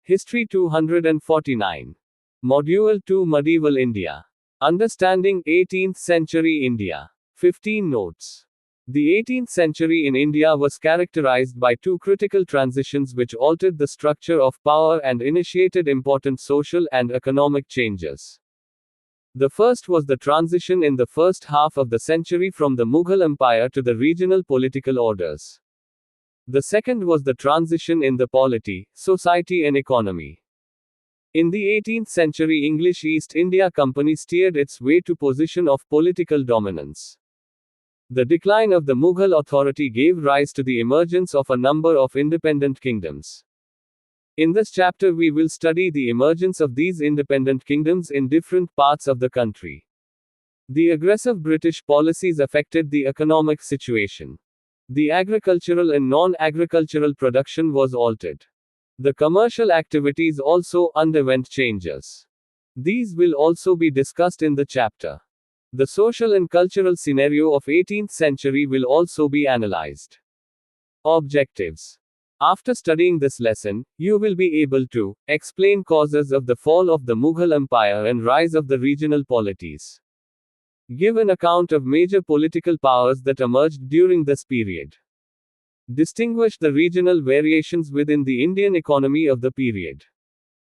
History 249. Module 2 Medieval India. Understanding 18th Century India. 15 Notes. The 18th century in India was characterized by two critical transitions which altered the structure of power and initiated important social and economic changes. The first was the transition in the first half of the century from the Mughal Empire to the regional political orders. The second was the transition in the polity, society and economy. In the 18th century, English East India Company steered its way to position of political dominance. The decline of the Mughal authority gave rise to the emergence of a number of independent kingdoms. In this chapter we will study the emergence of these independent kingdoms in different parts of the country. The aggressive British policies affected the economic situation. The agricultural and non-agricultural production was altered. The commercial activities also underwent changes. These will also be discussed in the chapter. The social and cultural scenario of 18th century will also be analyzed. Objectives. After studying this lesson, you will be able to explain causes of the fall of the Mughal Empire and rise of the regional polities. Give an account of major political powers that emerged during this period. Distinguish the regional variations within the Indian economy of the period.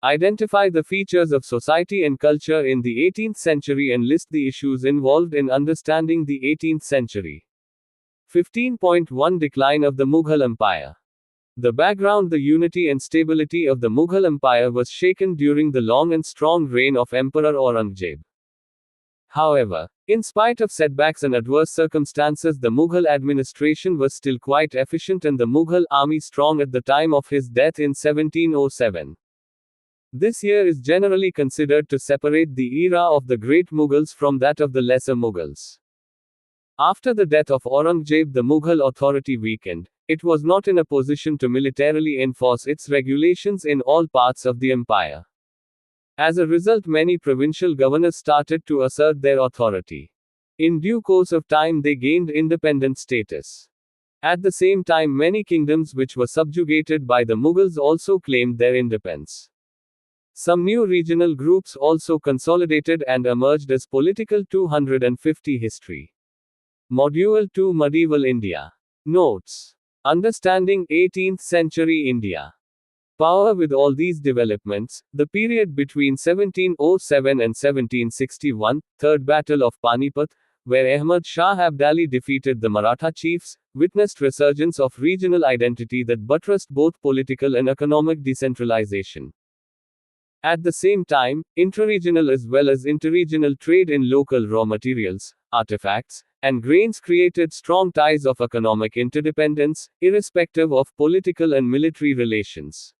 Identify the features of society and culture in the 18th century and list the issues involved in understanding the 18th century. 15.1 Decline of the Mughal Empire. The background: the unity and stability of the Mughal Empire was shaken during the long and strong reign of Emperor Aurangzeb. However, in spite of setbacks and adverse circumstances, the Mughal administration was still quite efficient and the Mughal army strong at the time of his death in 1707. This year is generally considered to separate the era of the great Mughals from that of the lesser Mughals. After the death of Aurangzeb, the Mughal authority weakened. It was not in a position to militarily enforce its regulations in all parts of the empire. As a result, many provincial governors started to assert their authority. In due course of time, they gained independent status. At the same time, many kingdoms which were subjugated by the Mughals also claimed their independence. Some new regional groups also consolidated and emerged as political. 250 History. Module 2 Medieval India. Notes. Understanding 18th century India. Power. With all these developments, the period between 1707 and 1761, Third Battle of Panipat, where Ahmad Shah Abdali defeated the Maratha chiefs, witnessed resurgence of regional identity that buttressed both political and economic decentralization. At the same time, intraregional as well as interregional trade in local raw materials, artifacts, and grains created strong ties of economic interdependence, irrespective of political and military relations.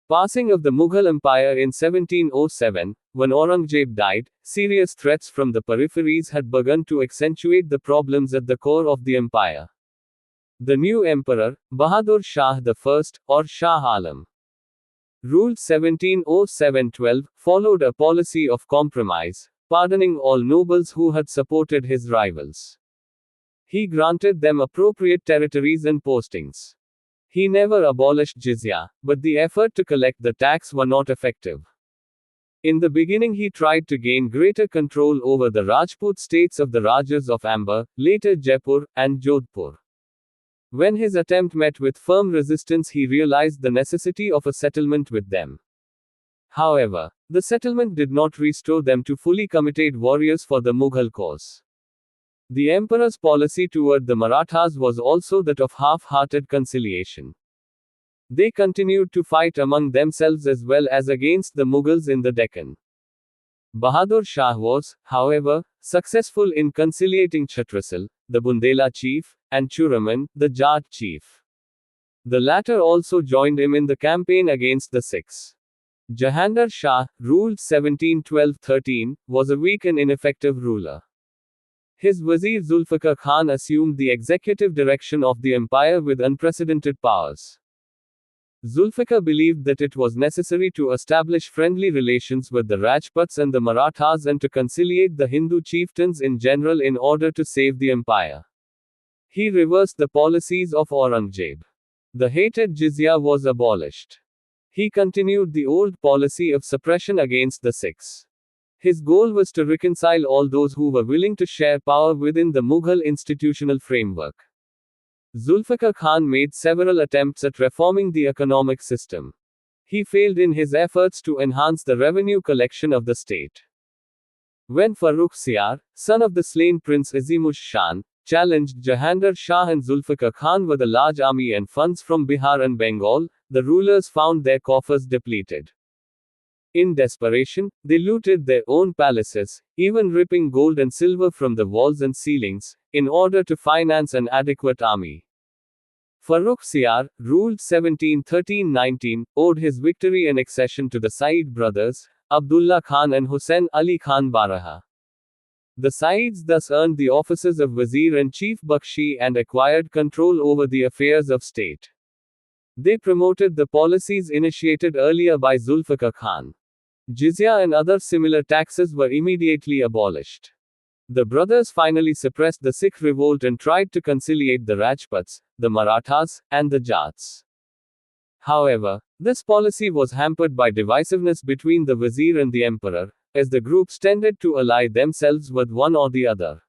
Passing of the Mughal Empire in 1707, when Aurangzeb died, serious threats from the peripheries had begun to accentuate the problems at the core of the empire. The new emperor, Bahadur Shah I, or Shah Alam, ruled 1707-12, followed a policy of compromise, pardoning all nobles who had supported his rivals. He granted them appropriate territories and postings. He never abolished jizya, but the effort to collect the tax were not effective. In the beginning he tried to gain greater control over the Rajput states of the Rajas of Amber, later Jaipur, and Jodhpur. When his attempt met with firm resistance, he realized the necessity of a settlement with them. However, the settlement did not restore them to fully committed warriors for the Mughal cause. The emperor's policy toward the Marathas was also that of half-hearted conciliation. They continued to fight among themselves as well as against the Mughals in the Deccan. Bahadur Shah was, however, successful in conciliating Chhatrasal, the Bundela chief, and Churaman, the Jat chief. The latter also joined him in the campaign against the Sikhs. Jahandar Shah, ruled 1712-13, was a weak and ineffective ruler. His Wazir Zulfikar Khan assumed the executive direction of the empire with unprecedented powers. Zulfikar believed that it was necessary to establish friendly relations with the Rajputs and the Marathas and to conciliate the Hindu chieftains in general in order to save the empire. He reversed the policies of Aurangzeb. The hated jizya was abolished. He continued the old policy of suppression against the Sikhs. His goal was to reconcile all those who were willing to share power within the Mughal institutional framework. Zulfikar Khan made several attempts at reforming the economic system. He failed in his efforts to enhance the revenue collection of the state. When Farrukh Siyar, son of the slain Prince Azimush Shan, challenged Jahandar Shah and Zulfikar Khan with a large army and funds from Bihar and Bengal, the rulers found their coffers depleted. In desperation, they looted their own palaces, even ripping gold and silver from the walls and ceilings, in order to finance an adequate army. Farrukh Siyar, ruled 1713-19, owed his victory and accession to the Said brothers, Abdullah Khan and Hussain Ali Khan Baraha. The Saids thus earned the offices of Wazir and Chief Bakshi and acquired control over the affairs of state. They promoted the policies initiated earlier by Zulfikar Khan. Jizya and other similar taxes were immediately abolished. The brothers finally suppressed the Sikh revolt and tried to conciliate the Rajputs, the Marathas, and the Jats. However, this policy was hampered by divisiveness between the Wazir and the Emperor, as the groups tended to ally themselves with one or the other.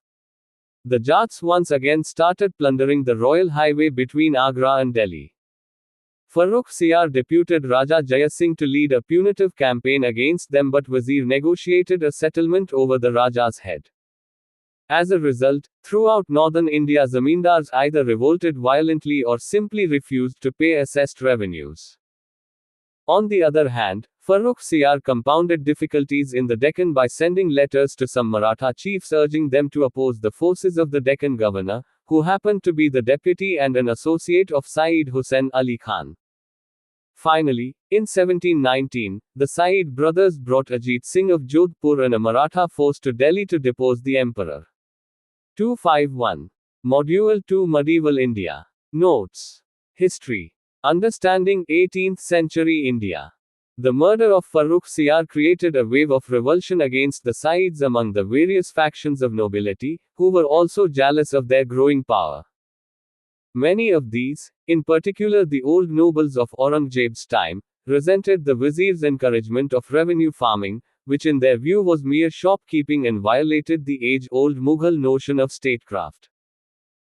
The Jats once again started plundering the royal highway between Agra and Delhi. Farrukh Siyar deputed Raja Jaya Singh to lead a punitive campaign against them, but Wazir negotiated a settlement over the Raja's head. As a result, throughout northern India, zamindars either revolted violently or simply refused to pay assessed revenues. On the other hand, Farrukh Siyar compounded difficulties in the Deccan by sending letters to some Maratha chiefs urging them to oppose the forces of the Deccan governor, who happened to be the deputy and an associate of Sayyid Hussain Ali Khan. Finally, in 1719, the Said brothers brought Ajit Singh of Jodhpur and a Maratha force to Delhi to depose the emperor. 251. Module 2 Medieval India. Notes. History. Understanding 18th century India. The murder of Farrukh Siyar created a wave of revulsion against the Saids among the various factions of nobility, who were also jealous of their growing power. Many of these, in particular the old nobles of Aurangzeb's time, resented the Vizir's encouragement of revenue farming, which in their view was mere shopkeeping and violated the age-old Mughal notion of statecraft.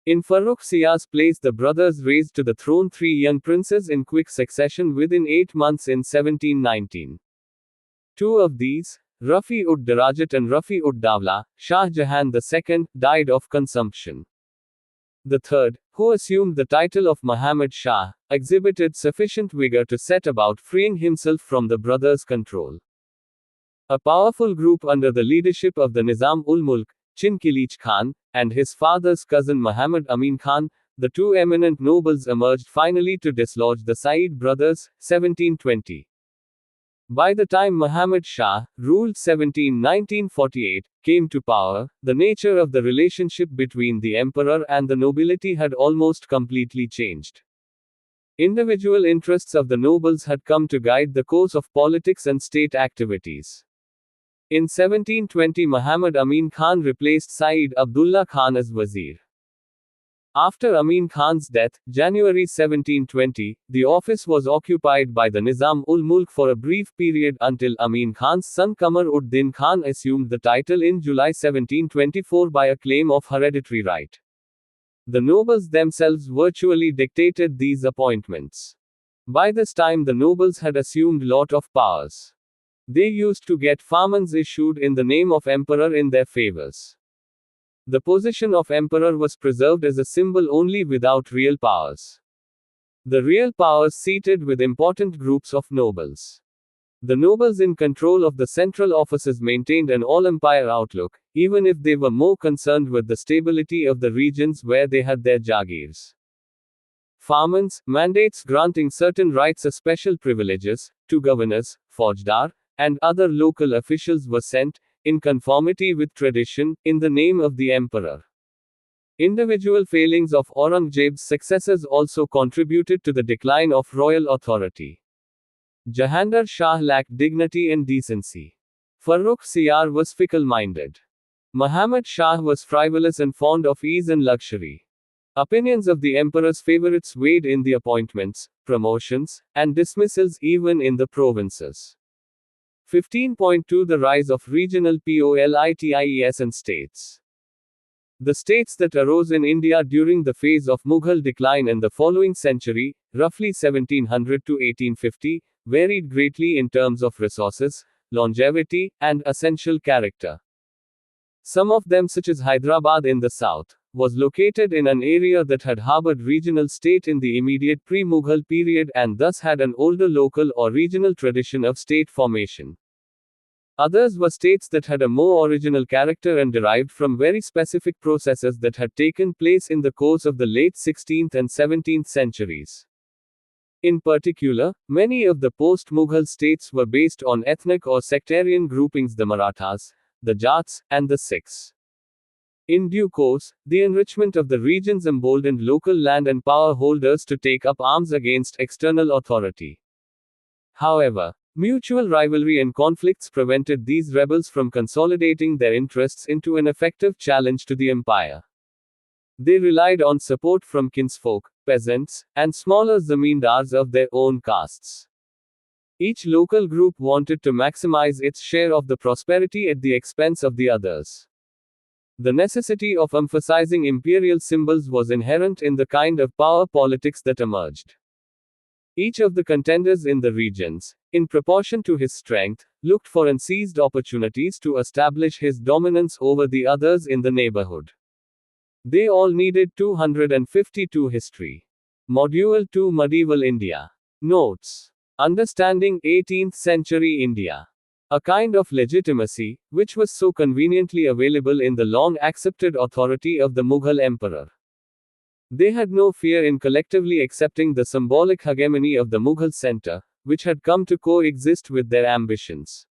In Farrukh Siyar's place, the brothers raised to the throne 3 young princes in quick succession within 8 months in 1719. 2 of these, Rafi-ud-Darajat and Rafi-ud-Dawla, Shah Jahan II, died of consumption. The third, who assumed the title of Muhammad Shah, exhibited sufficient vigor to set about freeing himself from the brothers' control. A powerful group under the leadership of the Nizam-ul-Mulk, Chinkilich Khan, and his father's cousin Muhammad Amin Khan, the 2 eminent nobles, emerged finally to dislodge the Said brothers, 1720. By the time Muhammad Shah, ruled 1719-48, came to power, the nature of the relationship between the emperor and the nobility had almost completely changed. Individual interests of the nobles had come to guide the course of politics and state activities. In 1720, Muhammad Amin Khan replaced Sayyid Abdullah Khan as Wazir. After Amin Khan's death, January 1720, the office was occupied by the Nizam-ul-Mulk for a brief period until Amin Khan's son Qamar-ud-Din Khan assumed the title in July 1724 by a claim of hereditary right. The nobles themselves virtually dictated these appointments. By this time, the nobles had assumed lot of powers. They used to get farmans issued in the name of emperor in their favors. The position of emperor was preserved as a symbol only without real powers. The real powers seated with important groups of nobles. The nobles in control of the central offices maintained an all-empire outlook, even if they were more concerned with the stability of the regions where they had their jagirs. Farmans, mandates granting certain rights or special privileges, to governors, faujdar, and other local officials were sent, in conformity with tradition, in the name of the emperor. Individual failings of Aurangzeb's successors also contributed to the decline of royal authority. Jahandar Shah lacked dignity and decency. Farrukh Siyar was fickle-minded. Muhammad Shah was frivolous and fond of ease and luxury. Opinions of the emperor's favorites weighed in the appointments, promotions, and dismissals even in the provinces. 15.2 The rise of regional polities and states. The states that arose in India during the phase of Mughal decline in the following century, roughly 1700 to 1850, varied greatly in terms of resources, longevity, and essential character. Some of them, such as Hyderabad in the south, was located in an area that had harbored regional state in the immediate pre-Mughal period and thus had an older local or regional tradition of state formation. Others were states that had a more original character and derived from very specific processes that had taken place in the course of the late 16th and 17th centuries. In particular, many of the post-Mughal states were based on ethnic or sectarian groupings: the Marathas, the Jats, and the Sikhs. In due course, the enrichment of the regions emboldened local land and power holders to take up arms against external authority. However, mutual rivalry and conflicts prevented these rebels from consolidating their interests into an effective challenge to the empire. They relied on support from kinsfolk, peasants, and smaller zamindars of their own castes. Each local group wanted to maximize its share of the prosperity at the expense of the others. The necessity of emphasizing imperial symbols was inherent in the kind of power politics that emerged. Each of the contenders in the regions, in proportion to his strength, looked for and seized opportunities to establish his dominance over the others in the neighborhood. They all needed 252 History. Module 2 Medieval India. Notes. Understanding 18th century India. A kind of legitimacy, which was so conveniently available in the long accepted authority of the Mughal emperor. They had no fear in collectively accepting the symbolic hegemony of the Mughal center, which had come to coexist with their ambitions.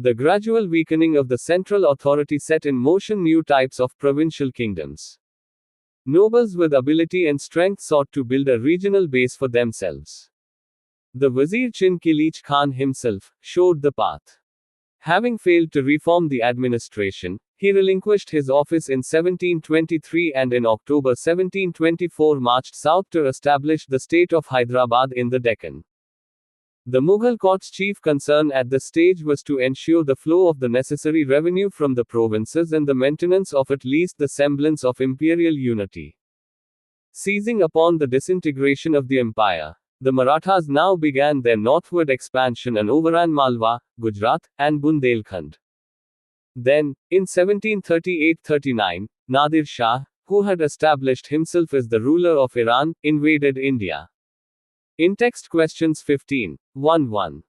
The gradual weakening of the central authority set in motion new types of provincial kingdoms. Nobles with ability and strength sought to build a regional base for themselves. The Wazir Chin Kilich Khan himself showed the path. Having failed to reform the administration, he relinquished his office in 1723 and in October 1724 marched south to establish the state of Hyderabad in the Deccan. The Mughal court's chief concern at this stage was to ensure the flow of the necessary revenue from the provinces and the maintenance of at least the semblance of imperial unity. Seizing upon the disintegration of the empire, the Marathas now began their northward expansion and overran Malwa, Gujarat, and Bundelkhand. Then, in 1738-39, Nadir Shah, who had established himself as the ruler of Iran, invaded India. In text questions 15.1.1.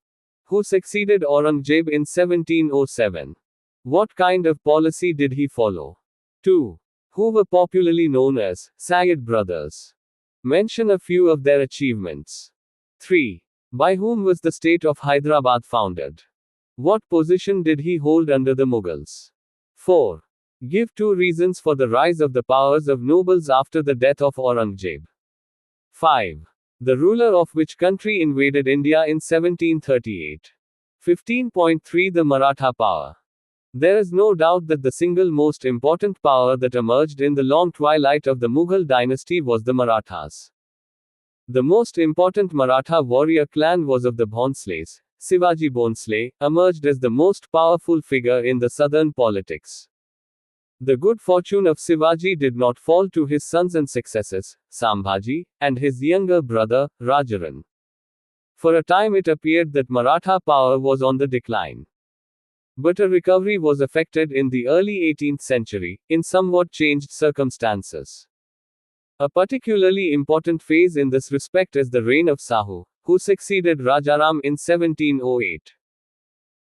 Who succeeded Aurangzeb in 1707? What kind of policy did he follow? 2. Who were popularly known as Sayed brothers? Mention a few of their achievements. 3. By whom was the state of Hyderabad founded? What position did he hold under the Mughals? 4. Give 2 reasons for the rise of the powers of nobles after the death of Aurangzeb. 5. The ruler of which country invaded India in 1738? 15.3 The Maratha power. There is no doubt that the single most important power that emerged in the long twilight of the Mughal dynasty was the Marathas. The most important Maratha warrior clan was of the Bhonsles. Shivaji Bhonsle emerged as the most powerful figure in the southern politics. The good fortune of Shivaji did not fall to his sons and successors, Sambhaji, and his younger brother, Rajaran. For a time it appeared that Maratha power was on the decline. But a recovery was effected in the early 18th century, in somewhat changed circumstances. A particularly important phase in this respect is the reign of Sahu, who succeeded Rajaram in 1708.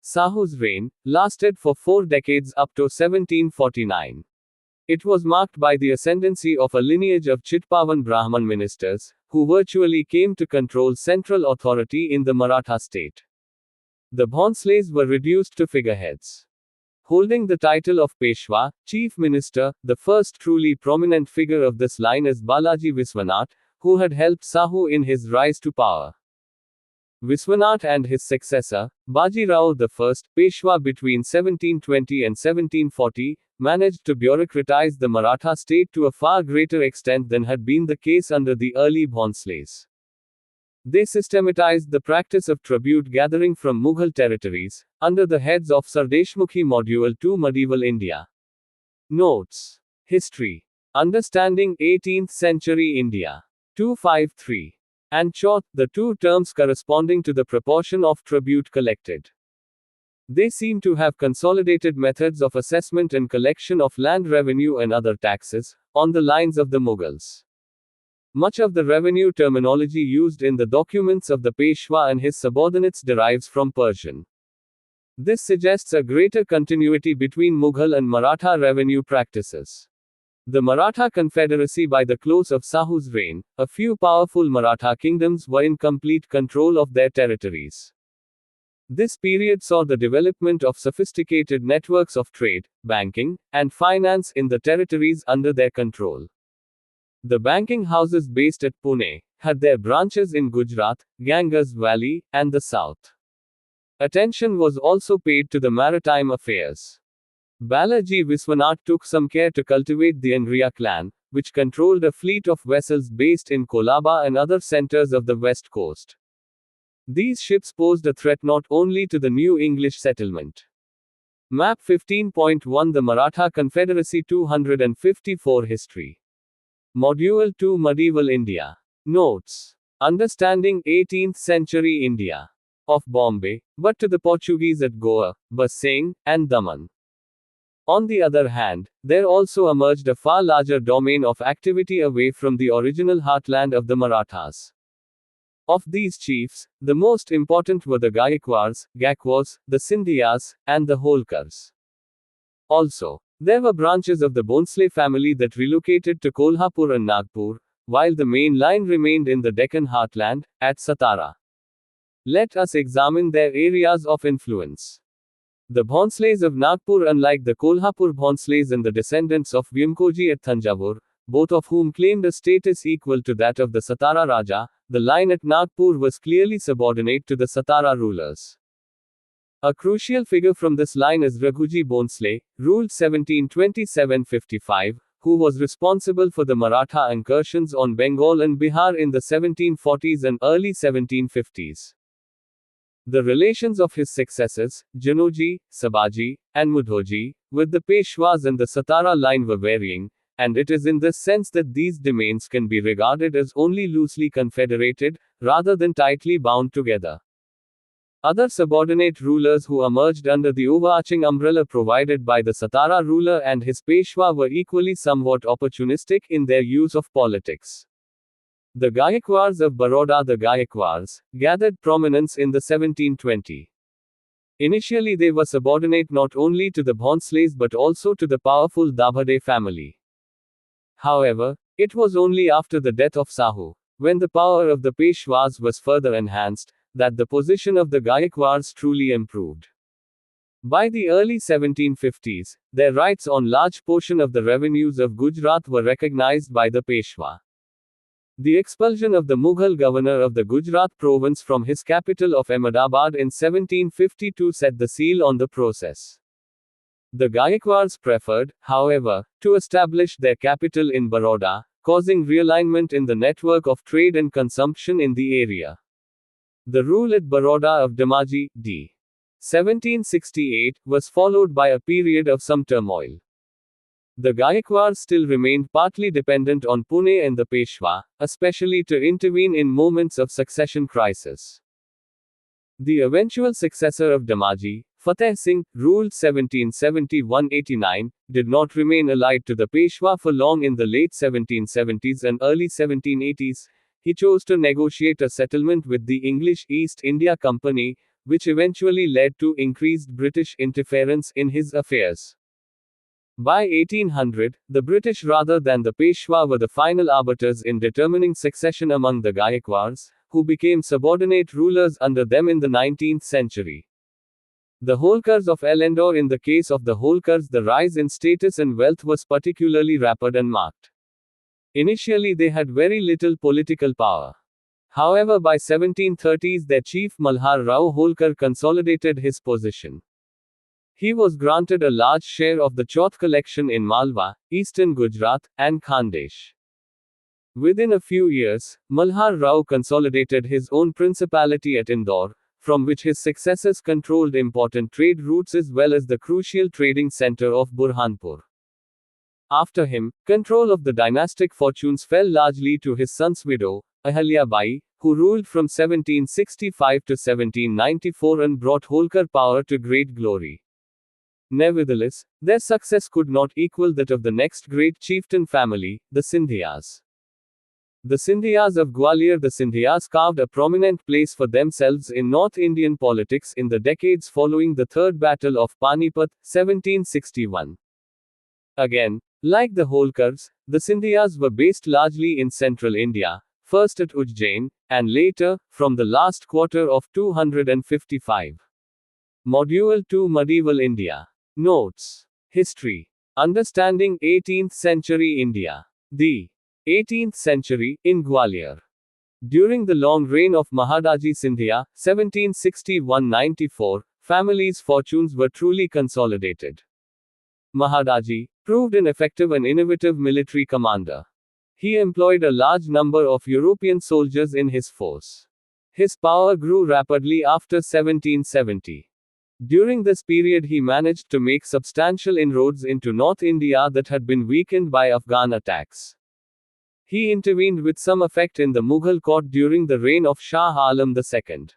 Sahu's reign lasted for 4 decades up to 1749. It was marked by the ascendancy of a lineage of Chitpavan Brahman ministers, who virtually came to control central authority in the Maratha state. The Bhonsles were reduced to figureheads. Holding the title of Peshwa, chief minister, the first truly prominent figure of this line is Balaji Viswanath, who had helped Sahu in his rise to power. Viswanath and his successor, Baji Rao I, Peshwa between 1720 and 1740, managed to bureaucratize the Maratha state to a far greater extent than had been the case under the early Bhonsles. They systematized the practice of tribute gathering from Mughal territories, under the heads of Sardeshmukhi Module 2 Medieval India. Notes. History. Understanding 18th Century India. 253. And Chauth, the two terms corresponding to the proportion of tribute collected. They seem to have consolidated methods of assessment and collection of land revenue and other taxes, on the lines of the Mughals. Much of the revenue terminology used in the documents of the Peshwa and his subordinates derives from Persian. This suggests a greater continuity between Mughal and Maratha revenue practices. The Maratha Confederacy. By the close of Sahu's reign, a few powerful Maratha kingdoms were in complete control of their territories. This period saw the development of sophisticated networks of trade, banking, and finance in the territories under their control. The banking houses based at Pune had their branches in Gujarat, Ganges Valley, and the south. Attention was also paid to the maritime affairs. Balaji Viswanath took some care to cultivate the Angriya clan, which controlled a fleet of vessels based in Colaba and other centers of the west coast. These ships posed a threat not only to the new English settlement. Map 15.1 The Maratha Confederacy 254 History. Module 2 Medieval India. Notes. Understanding 18th Century India. Of Bombay, but to the Portuguese at Goa, Bassein, and Daman. On the other hand, there also emerged a far larger domain of activity away from the original heartland of the Marathas. Of these chiefs, the most important were the Gaikwads, the Scindias, and the Holkars. Also, there were branches of the Bhonsle family that relocated to Kolhapur and Nagpur, while the main line remained in the Deccan heartland, at Satara. Let us examine their areas of influence. The Bhonsles of Nagpur, unlike the Kolhapur Bhonsles and the descendants of Vyamkoji at Thanjavur, both of whom claimed a status equal to that of the Satara Raja, the line at Nagpur was clearly subordinate to the Satara rulers. A crucial figure from this line is Raghuji Bhonsle, ruled 1727-55, who was responsible for the Maratha incursions on Bengal and Bihar in the 1740s and early 1750s. The relations of his successors, Janoji, Sabaji, and Mudhoji, with the Peshwas and the Satara line were varying, and it is in this sense that these domains can be regarded as only loosely confederated, rather than tightly bound together. Other subordinate rulers who emerged under the overarching umbrella provided by the Satara ruler and his Peshwa were equally somewhat opportunistic in their use of politics. The Gaikwads of Baroda. The Gaikwads gathered prominence in the 1720s. Initially they were subordinate not only to the Bhonsles but also to the powerful Dabhade family. However, it was only after the death of Sahu, when the power of the Peshwas was further enhanced, that the position of the Gaikwads truly improved. By the early 1750s, their rights on large portion of the revenues of Gujarat were recognized by the Peshwa. The expulsion of the Mughal governor of the Gujarat province from his capital of Ahmedabad in 1752 set the seal on the process. The Gaikwads preferred, however, to establish their capital in Baroda, causing realignment in the network of trade and consumption in the area. The rule at Baroda of Damaji, d. 1768, was followed by a period of some turmoil. The Gaikwads still remained partly dependent on Pune and the Peshwa, especially to intervene in moments of succession crisis. The eventual successor of Damaji, Fateh Singh, ruled 1771-89, did not remain allied to the Peshwa for long. In the late 1770s and early 1780s, he chose to negotiate a settlement with the English East India Company, which eventually led to increased British interference in his affairs. By 1800, the British rather than the Peshwa were the final arbiters in determining succession among the Gaikwads, who became subordinate rulers under them in the 19th century. The Holkars of Elendore. In the case of the Holkars, the rise in status and wealth was particularly rapid and marked. Initially they had very little political power. However, by 1730s their chief Malhar Rao Holkar consolidated his position. He was granted a large share of the Chauth collection in Malwa, eastern Gujarat, and Khandesh. Within a few years, Malhar Rao consolidated his own principality at Indore, from which his successors controlled important trade routes as well as the crucial trading center of Burhanpur. After him, control of the dynastic fortunes fell largely to his son's widow, Ahalya Bai, who ruled from 1765 to 1794 and brought Holkar power to great glory. Nevertheless, their success could not equal that of the next great chieftain family, the Scindias. The Scindias of Gwalior. The Scindias carved a prominent place for themselves in North Indian politics in the decades following the Third Battle of Panipat, 1761. Again, like the Holkars, the Scindias were based largely in central India, first at Ujjain, and later, from the last quarter of 255. Module 2 Medieval India. Notes. History. Understanding 18th century India. The 18th century, in Gwalior. During the long reign of Mahadaji Scindia, 1761-94, family's fortunes were truly consolidated. Mahadaji proved an effective and innovative military commander. He employed a large number of European soldiers in his force. His power grew rapidly after 1770. During this period, he managed to make substantial inroads into North India that had been weakened by Afghan attacks. He intervened with some effect in the Mughal court during the reign of Shah Alam II.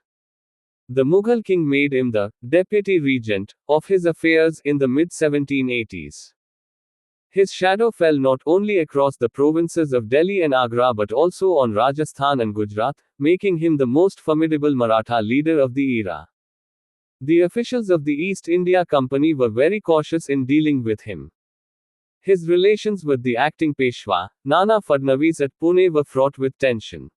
The Mughal king made him the deputy regent of his affairs in the mid-1780s. His shadow fell not only across the provinces of Delhi and Agra but also on Rajasthan and Gujarat, making him the most formidable Maratha leader of the era. The officials of the East India Company were very cautious in dealing with him. His relations with the acting Peshwa, Nana Fadnavis at Pune, were fraught with tension.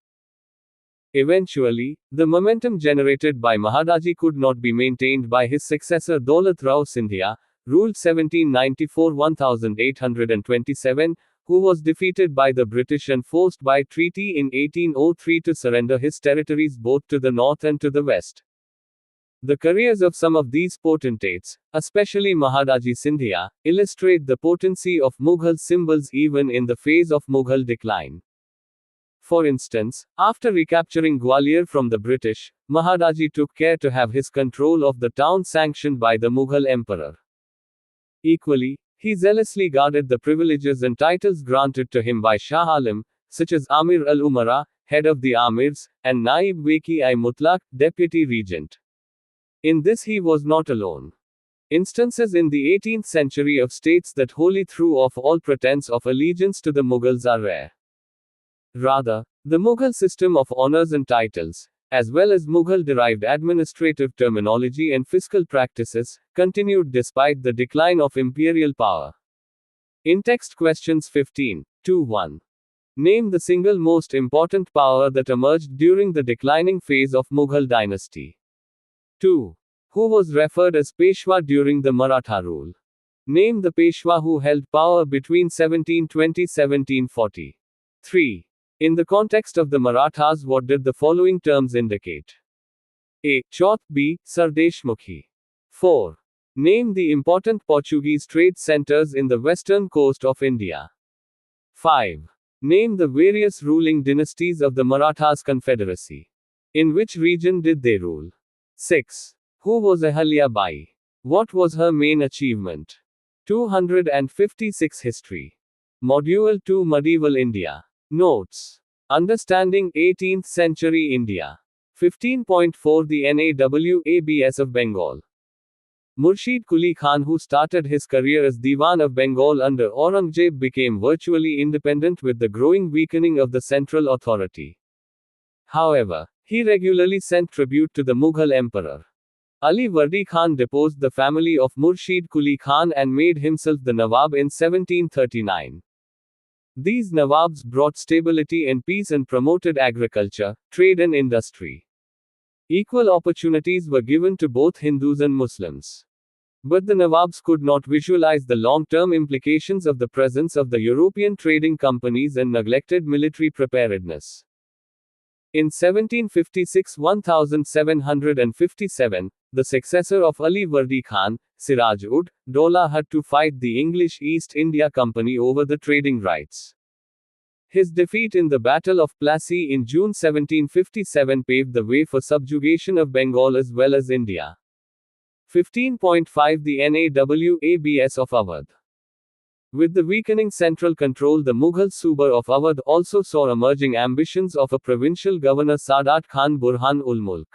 Eventually, the momentum generated by Mahadaji could not be maintained by his successor Daulat Rao Scindia, ruled 1794-1827, who was defeated by the British and forced by treaty in 1803 to surrender his territories both to the north and to the west. The careers of some of these potentates, especially Mahadaji Scindia, illustrate the potency of Mughal symbols even in the phase of Mughal decline. For instance, after recapturing Gwalior from the British, Mahadaji took care to have his control of the town sanctioned by the Mughal emperor. Equally, he zealously guarded the privileges and titles granted to him by Shah Alam, such as Amir al-Umara, head of the Amirs, and Naib Waki-i-Mutlaq, deputy regent. In this he was not alone. Instances in the 18th century of states that wholly threw off all pretense of allegiance to the Mughals are rare. Rather, the Mughal system of honors and titles, as well as Mughal-derived administrative terminology and fiscal practices, continued despite the decline of imperial power. In-text questions 15-1. Name the single most important power that emerged during the declining phase of Mughal dynasty. 2. Who was referred as Peshwa during the Maratha rule? Name the Peshwa who held power between 1720-1740. 3. In the context of the Marathas, what did the following terms indicate? A. Chauth. B. Sardeshmukhi. 4. Name the important Portuguese trade centers in the western coast of India. 5. Name the various ruling dynasties of the Marathas Confederacy. In which region did they rule? 6. Who was Ahalya Bai? What was her main achievement? 256 History. Module 2 Medieval India. Notes. Understanding 18th Century India. 15.4 The Nawabs of Bengal. Murshid Quli Khan, who started his career as Diwan of Bengal under Aurangzeb, became virtually independent with the growing weakening of the central authority. However, he regularly sent tribute to the Mughal emperor. Ali Wardi Khan deposed the family of Murshid Quli Khan and made himself the Nawab in 1739. These Nawabs brought stability and peace and promoted agriculture, trade and industry. Equal opportunities were given to both Hindus and Muslims. But the Nawabs could not visualize the long-term implications of the presence of the European trading companies and neglected military preparedness. In 1756 1757, the successor of Ali Vardi Khan, Siraj ud Daulah, had to fight the English East India Company over the trading rights. His defeat in the Battle of Plassey in June 1757 paved the way for subjugation of Bengal as well as India. 15.5 The Nawabs of Awadh. With the weakening central control, the Mughal Suba of Awadh also saw emerging ambitions of a provincial governor, Sadat Khan Burhan ul Mulk.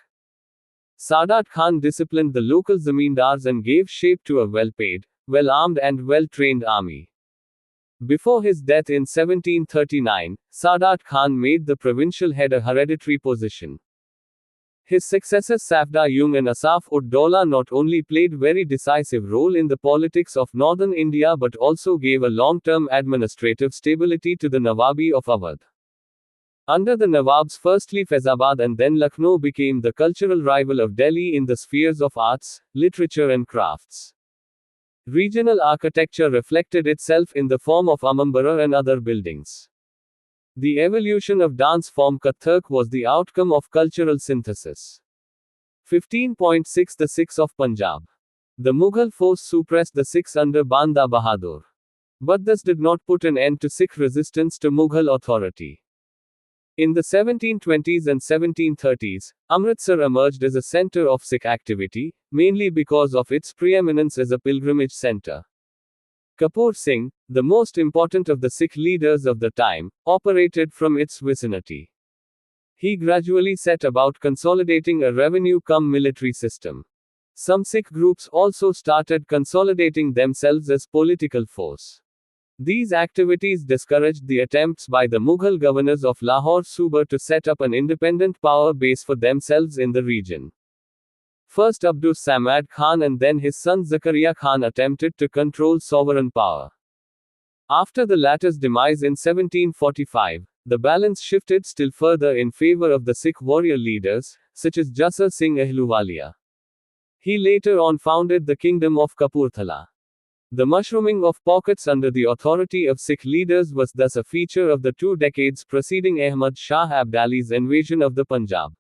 Sadat Khan disciplined the local zamindars and gave shape to a well-paid, well-armed and well-trained army. Before his death in 1739, Sadat Khan made the provincial head a hereditary position. His successors Safda Jung and Asaf ud Daulah not only played very decisive role in the politics of northern India but also gave a long-term administrative stability to the Nawabi of Awadh. Under the Nawabs, firstly Faizabad and then Lucknow became the cultural rival of Delhi in the spheres of arts, literature and crafts. Regional architecture reflected itself in the form of Amambara and other buildings. The evolution of dance form Kathak was the outcome of cultural synthesis. 15.6 The Sikhs of Punjab. The Mughal force suppressed the Sikhs under Banda Bahadur. But this did not put an end to Sikh resistance to Mughal authority. In the 1720s and 1730s, Amritsar emerged as a center of Sikh activity, mainly because of its preeminence as a pilgrimage center. Kapoor Singh, the most important of the Sikh leaders of the time, operated from its vicinity. He gradually set about consolidating a revenue-cum-military system. Some Sikh groups also started consolidating themselves as political force. These activities discouraged the attempts by the Mughal governors of Lahore Suba to set up an independent power base for themselves in the region. First Abdus Samad Khan and then his son Zakaria Khan attempted to control sovereign power. After the latter's demise in 1745, the balance shifted still further in favor of the Sikh warrior leaders, such as Jasser Singh Ahluwalia. He later on founded the Kingdom of Kapurthala. The mushrooming of pockets under the authority of Sikh leaders was thus a feature of the 2 decades preceding Ahmad Shah Abdali's invasion of the Punjab.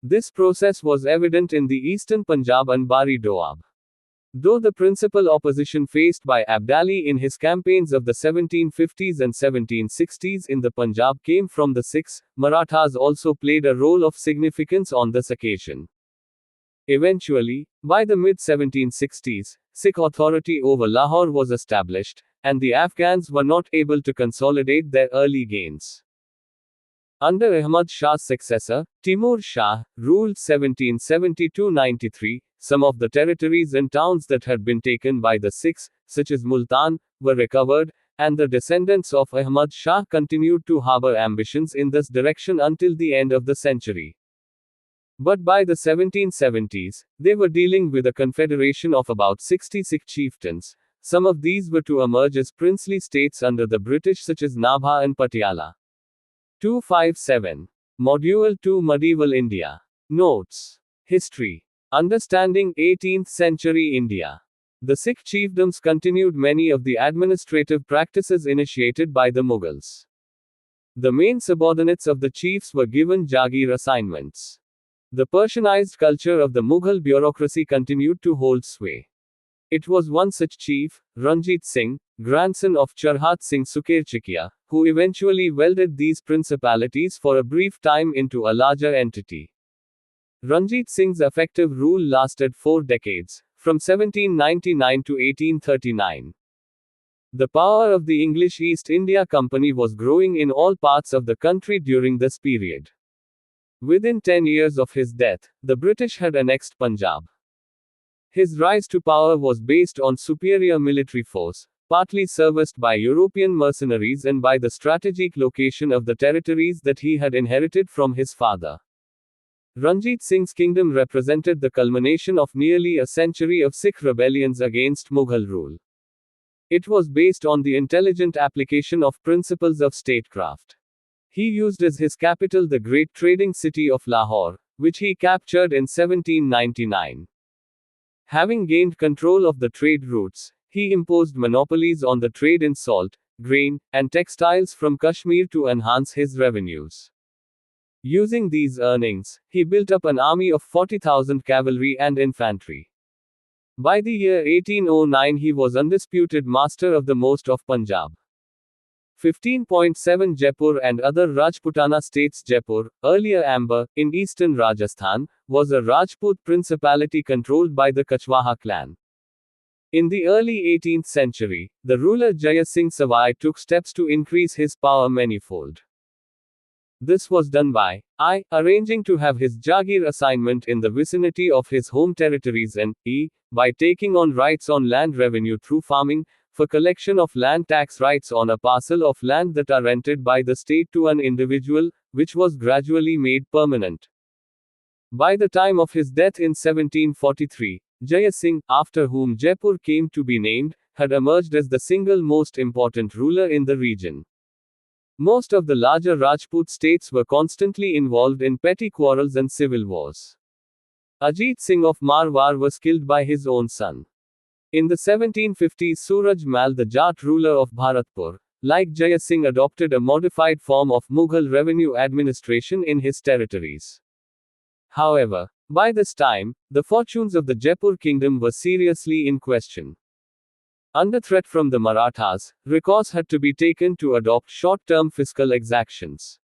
This process was evident in the eastern Punjab and Bari Doab. Though the principal opposition faced by Abdali in his campaigns of the 1750s and 1760s in the Punjab came from the Sikhs, Marathas also played a role of significance on this occasion. Eventually, by the mid-1760s, Sikh authority over Lahore was established, and the Afghans were not able to consolidate their early gains. Under Ahmad Shah's successor, Timur Shah, ruled 1770–93, some of the territories and towns that had been taken by the Sikhs, such as Multan, were recovered, and the descendants of Ahmad Shah continued to harbor ambitions in this direction until the end of the century. But by the 1770s, they were dealing with a confederation of about 60 Sikh chieftains. Some of these were to emerge as princely states under the British, such as Nabha and Patiala. 257. Module 2 Medieval India. Notes. History. Understanding 18th century India. The Sikh chiefdoms continued many of the administrative practices initiated by the Mughals. The main subordinates of the chiefs were given Jagir assignments. The Persianized culture of the Mughal bureaucracy continued to hold sway. It was one such chief, Ranjit Singh, grandson of Charhat Singh Sukerchikia, who eventually welded these principalities for a brief time into a larger entity. Ranjit Singh's effective rule lasted 4 decades, from 1799 to 1839. The power of the English East India Company was growing in all parts of the country during this period. Within 10 years of his death, the British had annexed Punjab. His rise to power was based on superior military force, partly serviced by European mercenaries and by the strategic location of the territories that he had inherited from his father. Ranjit Singh's kingdom represented the culmination of nearly a century of Sikh rebellions against Mughal rule. It was based on the intelligent application of principles of statecraft. He used as his capital the great trading city of Lahore, which he captured in 1799. Having gained control of the trade routes, he imposed monopolies on the trade in salt, grain, and textiles from Kashmir to enhance his revenues. Using these earnings, he built up an army of 40,000 cavalry and infantry. By the year 1809, he was undisputed master of the most of Punjab. 15.7 Jaipur and other Rajputana states. Jaipur, earlier Amber, in eastern Rajasthan, was a Rajput principality controlled by the Kachwaha clan. In the early 18th century, the ruler Jaya Singh Savai took steps to increase his power manifold. This was done by I. arranging to have his Jagir assignment in the vicinity of his home territories, and E. by taking on rights on land revenue through farming, for collection of land tax rights on a parcel of land that are rented by the state to an individual, which was gradually made permanent. By the time of his death in 1743, Jaya Singh, after whom Jaipur came to be named, had emerged as the single most important ruler in the region. Most of the larger Rajput states were constantly involved in petty quarrels and civil wars. Ajit Singh of Marwar was killed by his own son. In the 1750s, Suraj Mal, the Jat ruler of Bharatpur, like Jaya Singh, adopted a modified form of Mughal revenue administration in his territories. However, by this time, the fortunes of the Jaipur kingdom were seriously in question. Under threat from the Marathas, recourse had to be taken to adopt short-term fiscal exactions.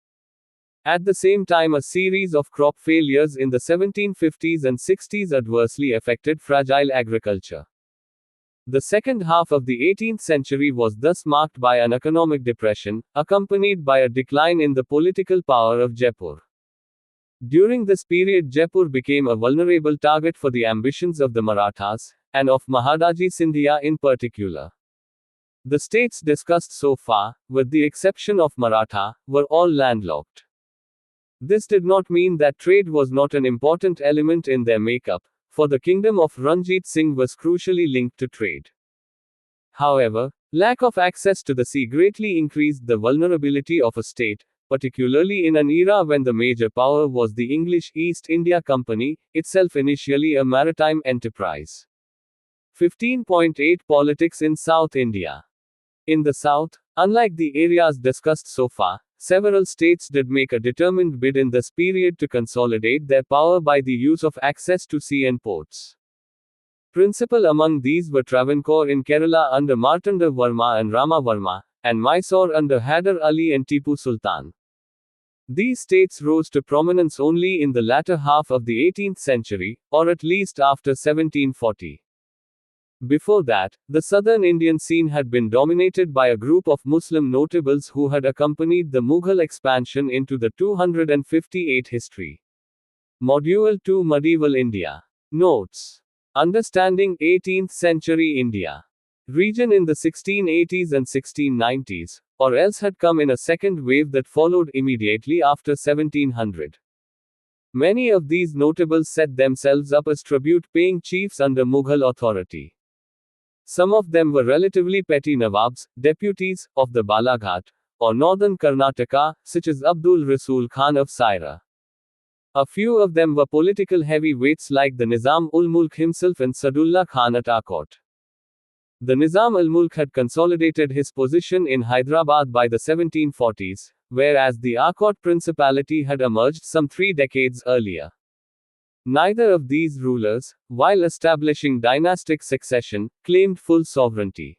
At the same time, a series of crop failures in the 1750s and 60s adversely affected fragile agriculture. The second half of the 18th century was thus marked by an economic depression, accompanied by a decline in the political power of Jaipur. During this period, Jaipur became a vulnerable target for the ambitions of the Marathas, and of Mahadaji Sindhia in particular. The states discussed so far, with the exception of Maratha, were all landlocked. This did not mean that trade was not an important element in their makeup, for the kingdom of Ranjit Singh was crucially linked to trade. However, lack of access to the sea greatly increased the vulnerability of a state, particularly in an era when the major power was the English East India Company, itself initially a maritime enterprise. 15.8 Politics in South India. In the south, unlike the areas discussed so far, several states did make a determined bid in this period to consolidate their power by the use of access to sea and ports. Principal among these were Travancore in Kerala under Martanda Varma and Rama Varma, and Mysore under Hyder Ali and Tipu Sultan. These states rose to prominence only in the latter half of the 18th century, or at least after 1740. Before that, the southern Indian scene had been dominated by a group of Muslim notables who had accompanied the Mughal expansion into the 258 history. Module 2 Medieval India. Notes. Understanding 18th century India. Region in the 1680s and 1690s, or else had come in a second wave that followed immediately after 1700. Many of these notables set themselves up as tribute-paying chiefs under Mughal authority. Some of them were relatively petty Nawabs, deputies, of the Balaghat, or northern Karnataka, such as Abdul Rasul Khan of Saira. A few of them were political heavyweights like the Nizam ul Mulk himself and Sadullah Khan at Akot. The Nizam ul Mulk had consolidated his position in Hyderabad by the 1740s, whereas the Akot Principality had emerged some 3 decades earlier. Neither of these rulers, while establishing dynastic succession, claimed full sovereignty.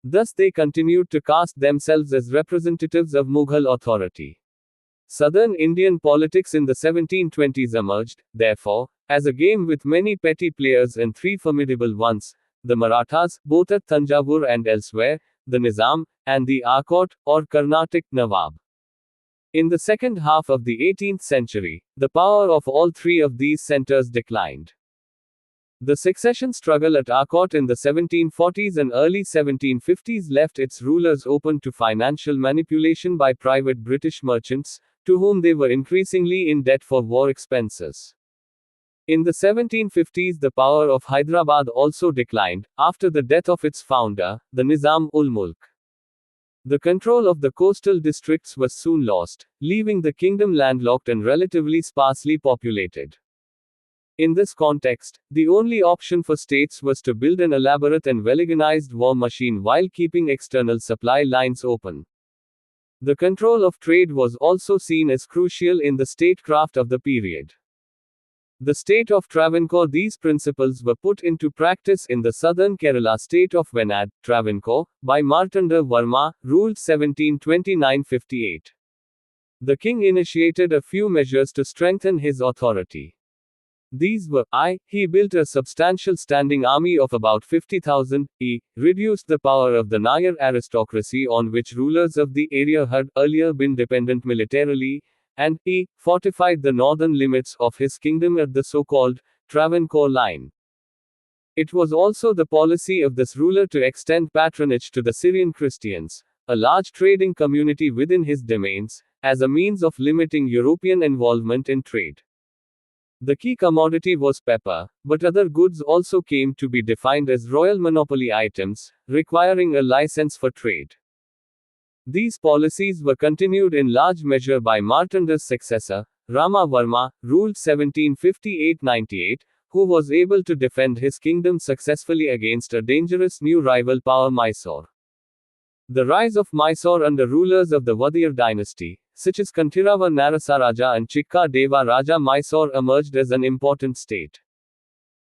Thus they continued to cast themselves as representatives of Mughal authority. Southern Indian politics in the 1720s emerged, therefore, as a game with many petty players and 3 formidable ones: the Marathas, both at Thanjavur and elsewhere, the Nizam, and the Akot, or Carnatic, Nawab. In the second half of the 18th century, the power of all 3 of these centers declined. The succession struggle at Akot in the 1740s and early 1750s left its rulers open to financial manipulation by private British merchants, to whom they were increasingly in debt for war expenses. In the 1750s, the power of Hyderabad also declined, after the death of its founder, the Nizam ul Mulk. The control of the coastal districts was soon lost, leaving the kingdom landlocked and relatively sparsely populated. In this context, the only option for states was to build an elaborate and well-organized war machine while keeping external supply lines open. The control of trade was also seen as crucial in the statecraft of the period. The state of Travancore. These principles were put into practice in the southern Kerala state of Venad, Travancore, by Martanda Varma, ruled 1729-58. The king initiated a few measures to strengthen his authority. These were I. He built a substantial standing army of about 50,000. E. Reduced the power of the Nayar aristocracy on which rulers of the area had earlier been dependent militarily, and E. Fortified the northern limits of his kingdom at the so-called Travancore line. It was also the policy of this ruler to extend patronage to the Syrian Christians, a large trading community within his domains, as a means of limiting European involvement in trade. The key commodity was pepper, but other goods also came to be defined as royal monopoly items, requiring a license for trade. These policies were continued in large measure by Martanda's successor, Rama Varma, ruled 1758-98, who was able to defend his kingdom successfully against a dangerous new rival power Mysore. The rise of Mysore under rulers of the Wadiyar dynasty, such as Kanthirava Narasaraja and Chikka Deva Raja Mysore emerged as an important state.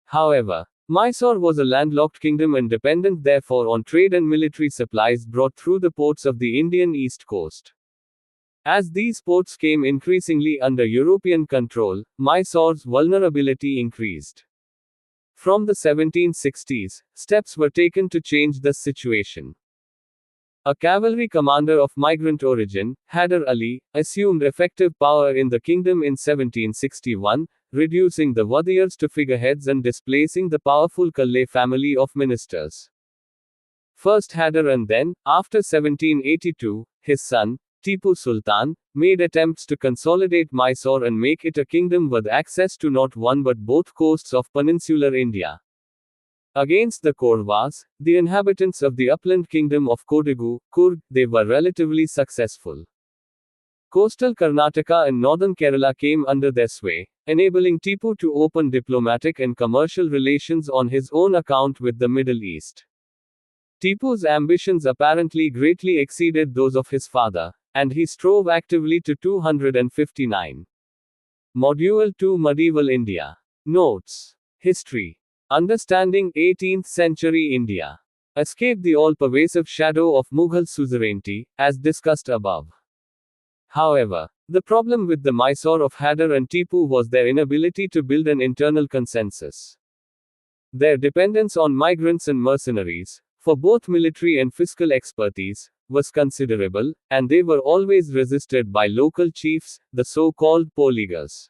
However, Mysore was a landlocked kingdom and dependent therefore on trade and military supplies brought through the ports of the Indian east coast. As these ports came increasingly under European control, Mysore's vulnerability increased. From the 1760s, steps were taken to change the situation. A cavalry commander of migrant origin, Haider Ali, assumed effective power in the kingdom in 1761, reducing the Wadiyars to figureheads and displacing the powerful Kalle family of ministers. First Haider and then, after 1782, his son, Tipu Sultan, made attempts to consolidate Mysore and make it a kingdom with access to not one but both coasts of peninsular India. Against the Korwas, the inhabitants of the upland kingdom of Kodagu, Coorg, they were relatively successful. Coastal Karnataka and northern Kerala came under their sway, enabling Tipu to open diplomatic and commercial relations on his own account with the Middle East. Tipu's ambitions apparently greatly exceeded those of his father, and he strove actively to 259. Module 2 Medieval India. Notes. History. Understanding 18th century India. Escape the all-pervasive shadow of Mughal suzerainty, as discussed above. However, the problem with the Mysore of Haider and Tipu was their inability to build an internal consensus. Their dependence on migrants and mercenaries, for both military and fiscal expertise, was considerable, and they were always resisted by local chiefs, the so-called Poligas.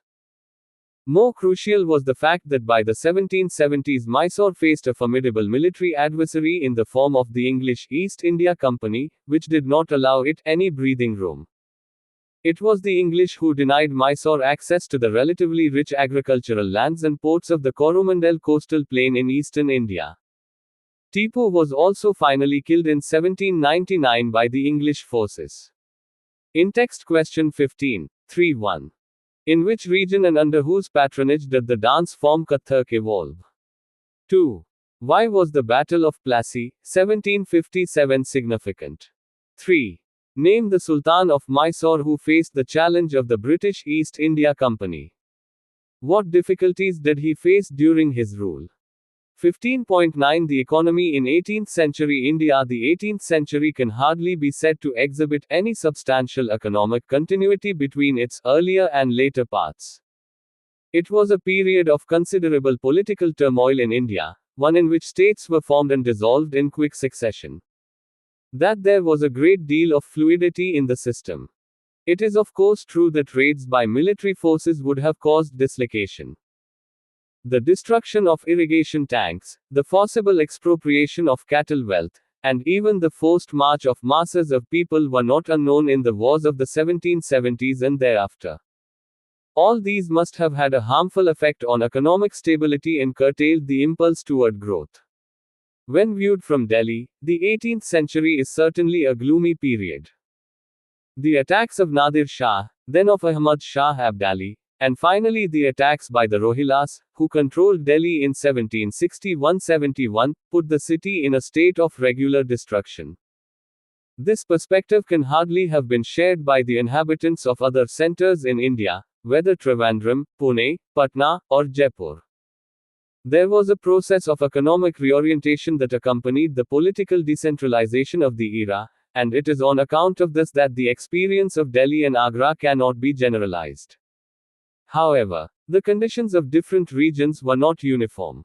More crucial was the fact that by the 1770s Mysore faced a formidable military adversary in the form of the English East India Company, which did not allow it any breathing room. It was the English who denied Mysore access to the relatively rich agricultural lands and ports of the Coromandel coastal plain in eastern India. Tipu was also finally killed in 1799 by the English forces. In text question 15, 3.1. In which region and under whose patronage did the dance form Kathak evolve? 2. Why was the Battle of Plassey, 1757 significant? 3. Name the Sultan of Mysore who faced the challenge of the British East India Company. What difficulties did he face during his rule? 15.9 The economy in 18th century India. The 18th century can hardly be said to exhibit any substantial economic continuity between its earlier and later parts. It was a period of considerable political turmoil in India, one in which states were formed and dissolved in quick succession. That there was a great deal of fluidity in the system. It is of course true that raids by military forces would have caused dislocation. The destruction of irrigation tanks, the forcible expropriation of cattle wealth, and even the forced march of masses of people were not unknown in the wars of the 1770s and thereafter. All these must have had a harmful effect on economic stability and curtailed the impulse toward growth. When viewed from Delhi, the 18th century is certainly a gloomy period. The attacks of Nadir Shah, then of Ahmad Shah Abdali, and finally the attacks by the Rohillas, who controlled Delhi in 1761-71, put the city in a state of regular destruction. This perspective can hardly have been shared by the inhabitants of other centers in India, whether Trivandrum, Pune, Patna, or Jaipur. There was a process of economic reorientation that accompanied the political decentralization of the era, and it is on account of this that the experience of Delhi and Agra cannot be generalized. However, the conditions of different regions were not uniform.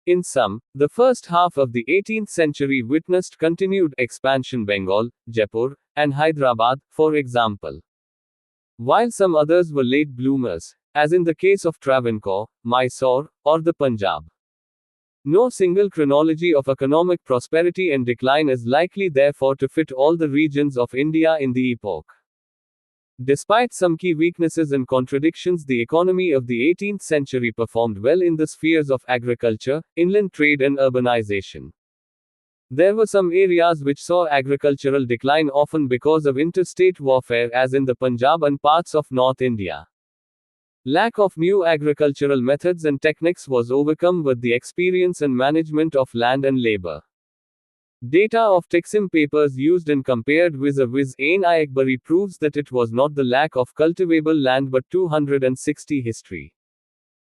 In some, the first half of the 18th century witnessed continued expansion Bengal, Jaipur, and Hyderabad, for example. While some others were late bloomers, as in the case of Travancore, Mysore, or the Punjab. No single chronology of economic prosperity and decline is likely therefore to fit all the regions of India in the epoch. Despite some key weaknesses and contradictions, the economy of the 18th century performed well in the spheres of agriculture, inland trade, and urbanization. There were some areas which saw agricultural decline often because of interstate warfare, as in the Punjab and parts of North India. Lack of new agricultural methods and techniques was overcome with the experience and management of land and labor. Data of Tiksim papers used and compared vis-a-vis Ain Akbari proves that it was not the lack of cultivable land but 260 history.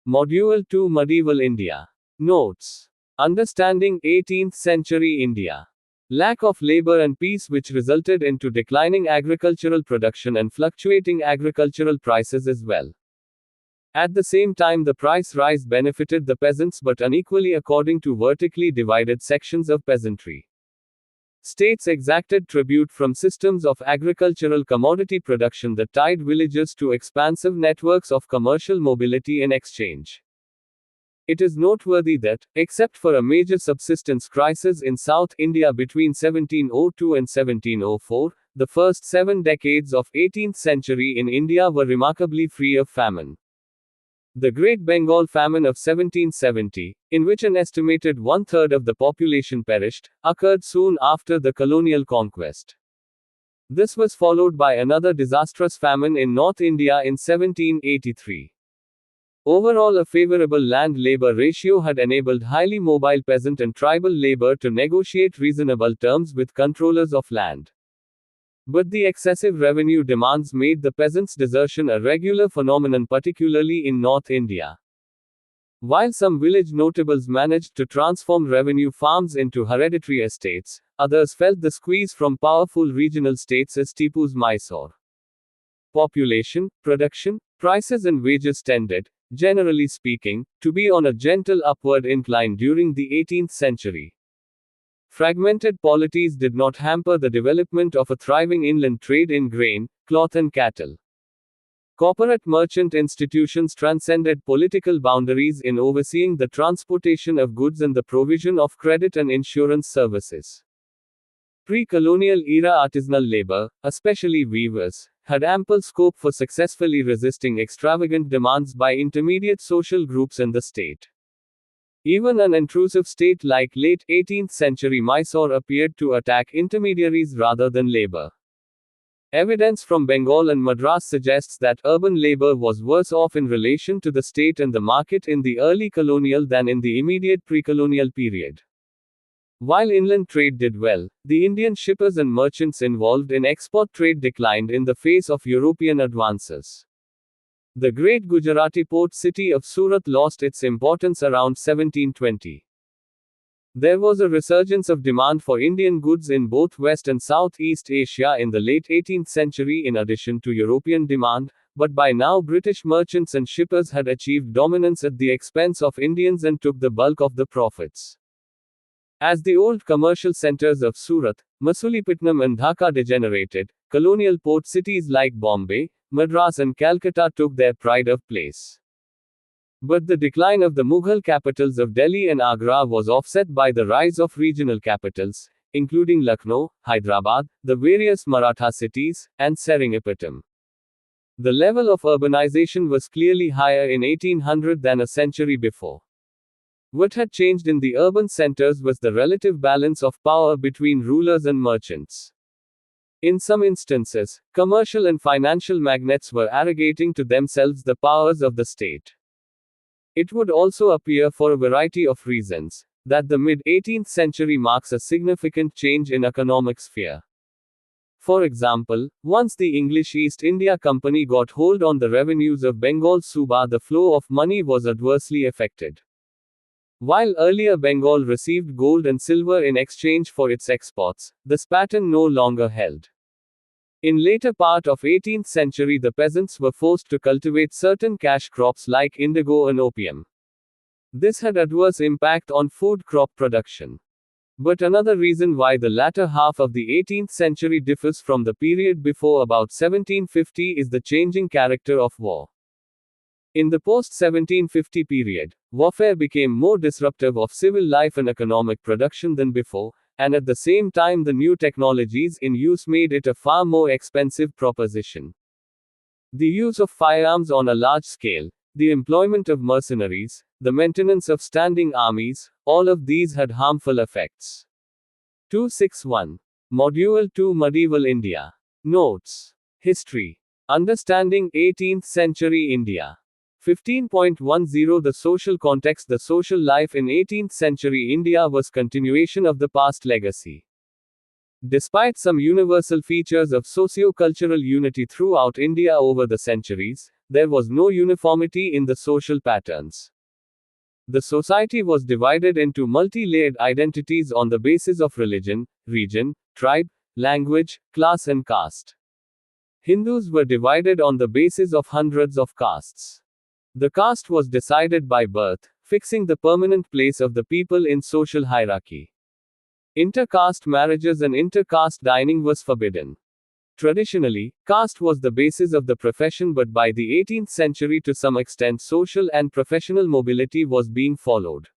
Module 2 Medieval India. Notes. Understanding 18th century India. Lack of labor and peace which resulted into declining agricultural production and fluctuating agricultural prices as well. At the same time, the price rise benefited the peasants but unequally according to vertically divided sections of peasantry. States exacted tribute from systems of agricultural commodity production that tied villages to expansive networks of commercial mobility and exchange. It is noteworthy that, except for a major subsistence crisis in South India between 1702 and 1704, the first 7 decades of 18th century in India were remarkably free of famine. The Great Bengal Famine of 1770, in which an estimated one-third of the population perished, occurred soon after the colonial conquest. This was followed by another disastrous famine in North India in 1783. Overall, a favorable land-labor ratio had enabled highly mobile peasant and tribal labor to negotiate reasonable terms with controllers of land. But the excessive revenue demands made the peasants' desertion a regular phenomenon, particularly in North India. While some village notables managed to transform revenue farms into hereditary estates, others felt the squeeze from powerful regional states as Tipu's Mysore. Population, production, prices and wages tended, generally speaking, to be on a gentle upward incline during the 18th century. Fragmented polities did not hamper the development of a thriving inland trade in grain, cloth and cattle. Corporate merchant institutions transcended political boundaries in overseeing the transportation of goods and the provision of credit and insurance services. Pre-colonial era artisanal labor, especially weavers, had ample scope for successfully resisting extravagant demands by intermediate social groups in the state. Even an intrusive state like late 18th century Mysore appeared to attack intermediaries rather than labor. Evidence from Bengal and Madras suggests that urban labor was worse off in relation to the state and the market in the early colonial than in the immediate pre-colonial period. While inland trade did well, the Indian shippers and merchants involved in export trade declined in the face of European advances. The great Gujarati port city of Surat lost its importance around 1720. There was a resurgence of demand for Indian goods in both West and Southeast Asia in the late 18th century in addition to European demand, but by now British merchants and shippers had achieved dominance at the expense of Indians and took the bulk of the profits. As the old commercial centers of Surat, Masulipatam and Dhaka degenerated, colonial port cities like Bombay, Madras and Calcutta took their pride of place. But the decline of the Mughal capitals of Delhi and Agra was offset by the rise of regional capitals, including Lucknow, Hyderabad, the various Maratha cities, and Seringapatam. The level of urbanization was clearly higher in 1800 than a century before. What had changed in the urban centers was the relative balance of power between rulers and merchants. In some instances, commercial and financial magnates were arrogating to themselves the powers of the state. It would also appear, for a variety of reasons, that the mid-18th century marks a significant change in economic sphere. For example, once the English East India Company got hold on the revenues of Bengal Suba, the flow of money was adversely affected. While earlier Bengal received gold and silver in exchange for its exports, this pattern no longer held. In later part of 18th century, the peasants were forced to cultivate certain cash crops like indigo and opium. This had adverse impact on food crop production. But another reason why the latter half of the 18th century differs from the period before about 1750 is the changing character of war. In the post-1750 period, warfare became more disruptive of civil life and economic production than before, and at the same time the new technologies in use made it a far more expensive proposition. The use of firearms on a large scale, the employment of mercenaries, the maintenance of standing armies, all of these had harmful effects. 261. Module 2 Medieval India. Notes. History. Understanding 18th century India. 15.10 The social context. The social life in 18th century India was continuation of the past legacy. Despite some universal features of socio-cultural unity throughout India over the centuries, there was no uniformity in the social patterns. The society was divided into multi-layered identities on the basis of religion, region, tribe, language, class and caste. Hindus were divided on the basis of hundreds of castes. The caste was decided by birth, fixing the permanent place of the people in social hierarchy. Inter-caste marriages and inter-caste dining was forbidden. Traditionally, caste was the basis of the profession, but by the 18th century to some extent social and professional mobility was being followed.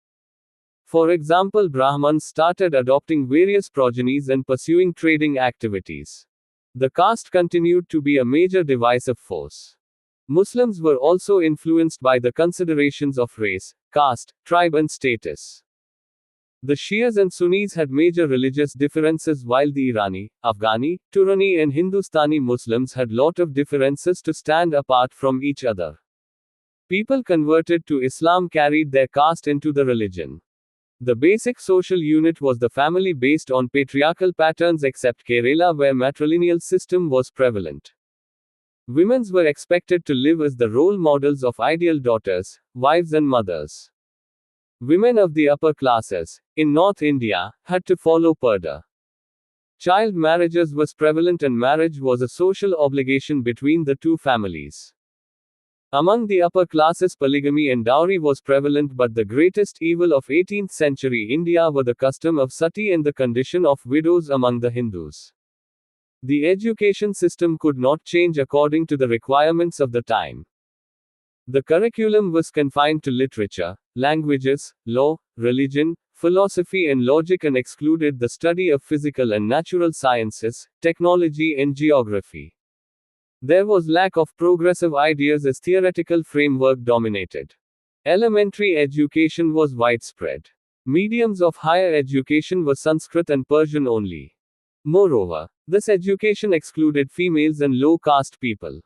For example, Brahmins started adopting various progenies and pursuing trading activities. The caste continued to be a major divisive force. Muslims were also influenced by the considerations of race, caste, tribe and status. The Shias and Sunnis had major religious differences, while the Irani, Afghani, Turani and Hindustani Muslims had lot of differences to stand apart from each other. People converted to Islam carried their caste into the religion. The basic social unit was the family based on patriarchal patterns except Kerala, where matrilineal system was prevalent. Women were expected to live as the role models of ideal daughters, wives and mothers. Women of the upper classes, in North India, had to follow Purdah. Child marriages was prevalent and marriage was a social obligation between the two families. Among the upper classes, polygamy and dowry was prevalent, but the greatest evil of 18th century India were the custom of sati and the condition of widows among the Hindus. The education system could not change according to the requirements of the time. The curriculum was confined to literature, languages, law, religion, philosophy and logic, and excluded the study of physical and natural sciences, technology and geography. There was lack of progressive ideas as theoretical framework dominated. Elementary education was widespread. Mediums of higher education were Sanskrit and Persian only. Moreover, this education excluded females and low caste people.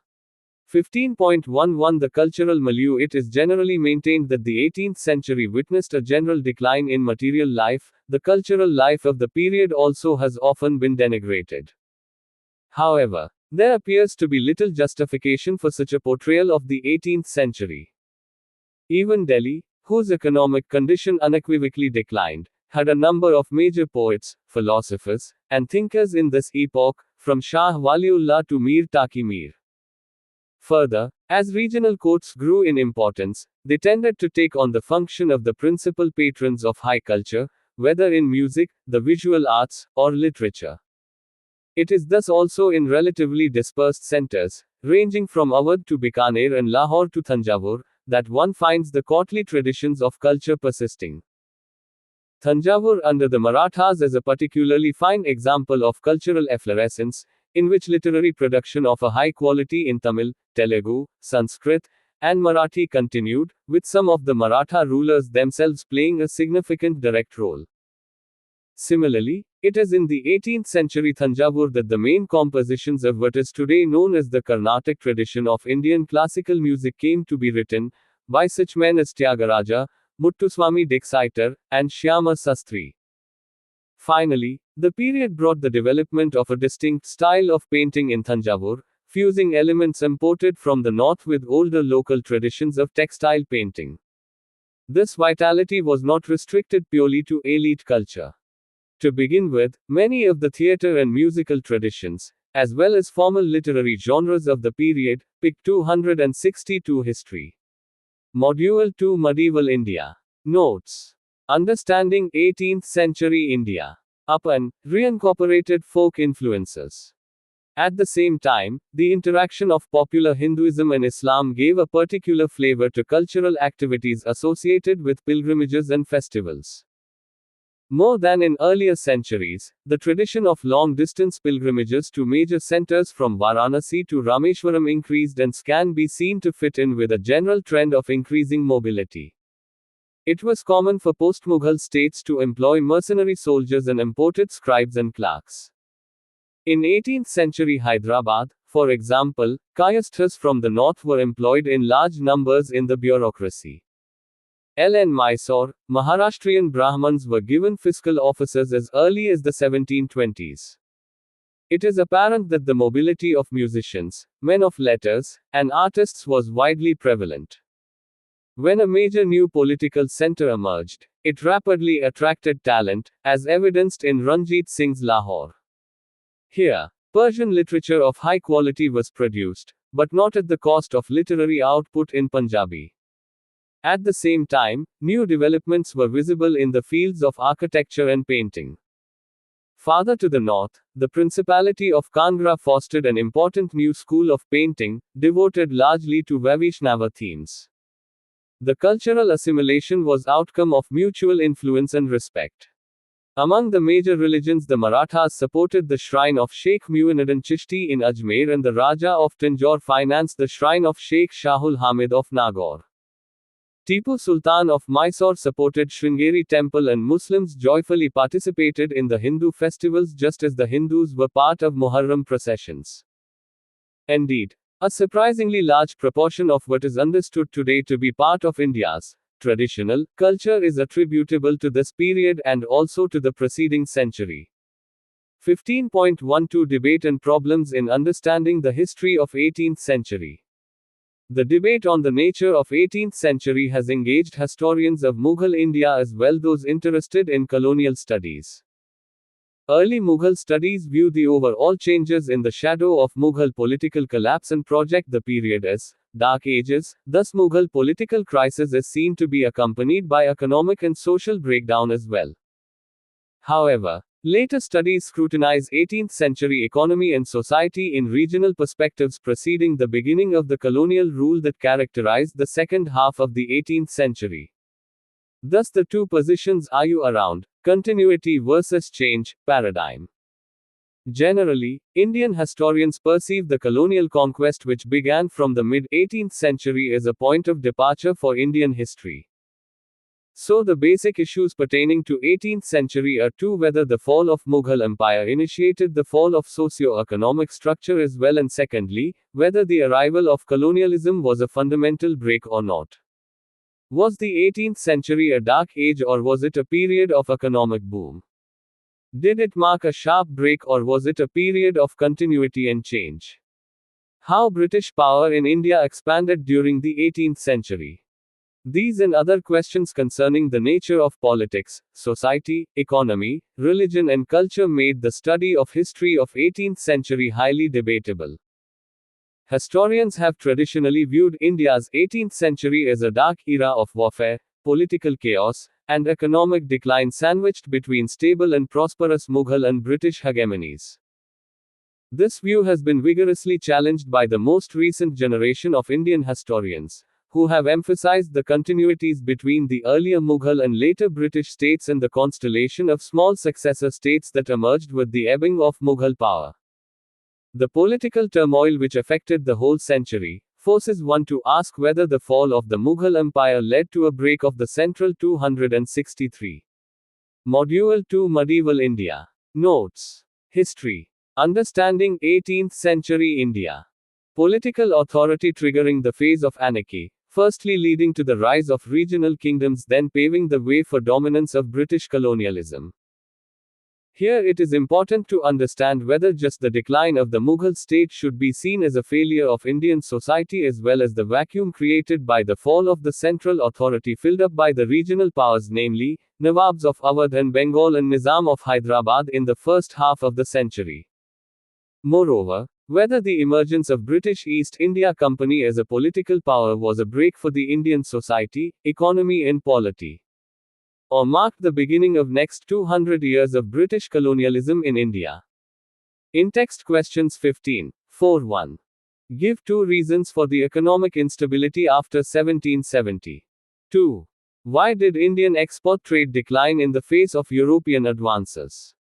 15.11 The cultural milieu. It is generally maintained that the 18th century witnessed a general decline in material life. The cultural life of the period also has often been denigrated. However, there appears to be little justification for such a portrayal of the 18th century. Even Delhi, whose economic condition unequivocally declined, had a number of major poets, philosophers, and thinkers in this epoch, from Shah Waliullah to Mir Taqi Mir. Further, as regional courts grew in importance, they tended to take on the function of the principal patrons of high culture, whether in music, the visual arts, or literature. It is thus also in relatively dispersed centers, ranging from Awadh to Bikaner and Lahore to Thanjavur, that one finds the courtly traditions of culture persisting. Thanjavur under the Marathas is a particularly fine example of cultural efflorescence, in which literary production of a high quality in Tamil, Telugu, Sanskrit, and Marathi continued, with some of the Maratha rulers themselves playing a significant direct role. Similarly, it is in the 18th century Thanjavur that the main compositions of what is today known as the Carnatic tradition of Indian classical music came to be written, by such men as Tyagaraja, Muttuswami Dikshitar, and Shyama Sastri. Finally, The period brought the development of a distinct style of painting in Thanjavur, fusing elements imported from the north with older local traditions of textile painting. This vitality was not restricted purely to elite culture. To begin with, many of the theatre and musical traditions, as well as formal literary genres of the period, pick 262 history. Module 2 Medieval India. Notes. Understanding 18th century India. Upon reincorporated folk influences. At the same time, the interaction of popular Hinduism and Islam gave a particular flavor to cultural activities associated with pilgrimages and festivals. More than in earlier centuries, the tradition of long-distance pilgrimages to major centers from Varanasi to Rameshwaram increased and can be seen to fit in with a general trend of increasing mobility. It was common for post-Mughal states to employ mercenary soldiers and imported scribes and clerks. In 18th century Hyderabad, for example, Kayasthas from the north were employed in large numbers in the bureaucracy. In Mysore, Maharashtrian Brahmins were given fiscal offices as early as the 1720s. It is apparent that the mobility of musicians, men of letters, and artists was widely prevalent. When a major new political center emerged, it rapidly attracted talent, as evidenced in Ranjit Singh's Lahore. Here, Persian literature of high quality was produced, but not at the cost of literary output in Punjabi. At the same time, new developments were visible in the fields of architecture and painting. Farther to the north, the Principality of Kangra fostered an important new school of painting, devoted largely to Vaishnava themes. The cultural assimilation was outcome of mutual influence and respect. Among the major religions, the Marathas supported the shrine of Sheikh Muinuddin Chishti in Ajmer, and the Raja of Tanjore financed the shrine of Sheikh Shahul Hamid of Nagaur. Tipu Sultan of Mysore supported Sringeri temple, and Muslims joyfully participated in the Hindu festivals just as the Hindus were part of Muharram processions. Indeed, a surprisingly large proportion of what is understood today to be part of India's traditional culture is attributable to this period and also to the preceding century. 15.12 Debate and problems in understanding the history of 18th century. The debate on the nature of 18th century has engaged historians of Mughal India as well those interested in colonial studies. Early Mughal studies view the overall changes in the shadow of Mughal political collapse and project the period as Dark Ages. Thus Mughal political crisis is seen to be accompanied by economic and social breakdown as well. However, later studies scrutinize 18th century economy and society in regional perspectives preceding the beginning of the colonial rule that characterized the second half of the 18th century. Thus the two positions argue around continuity versus change paradigm. Generally, Indian historians perceive the colonial conquest which began from the mid-18th century as a point of departure for Indian history. So the basic issues pertaining to 18th century are two: whether the fall of Mughal Empire initiated the fall of socio-economic structure as well, and secondly, whether the arrival of colonialism was a fundamental break or not. Was the 18th century a dark age or was it a period of economic boom? Did it mark a sharp break or was it a period of continuity and change? How British power in India expanded during the 18th century. These and other questions concerning the nature of politics, society, economy, religion and culture made the study of history of 18th century highly debatable. Historians have traditionally viewed India's 18th century as a dark era of warfare, political chaos, and economic decline sandwiched between stable and prosperous Mughal and British hegemonies. This view has been vigorously challenged by the most recent generation of Indian historians, who have emphasized the continuities between the earlier Mughal and later British states and the constellation of small successor states that emerged with the ebbing of Mughal power. The political turmoil which affected the whole century forces one to ask whether the fall of the Mughal Empire led to a break of the central 263. Module 2 Medieval India. Notes. History. Understanding 18th century India. Political authority triggering the phase of anarchy, firstly leading to the rise of regional kingdoms, then paving the way for dominance of British colonialism. Here it is important to understand whether just the decline of the Mughal state should be seen as a failure of Indian society as well as the vacuum created by the fall of the central authority filled up by the regional powers, namely, Nawabs of Awadh and Bengal and Nizam of Hyderabad in the first half of the century. Moreover, whether the emergence of British East India Company as a political power was a break for the Indian society, economy and polity, or marked the beginning of next 200 years of British colonialism in India. In-text questions 15. 4.1. Give 2 reasons for the economic instability after 1770. 2. Why did Indian export trade decline in the face of European advances?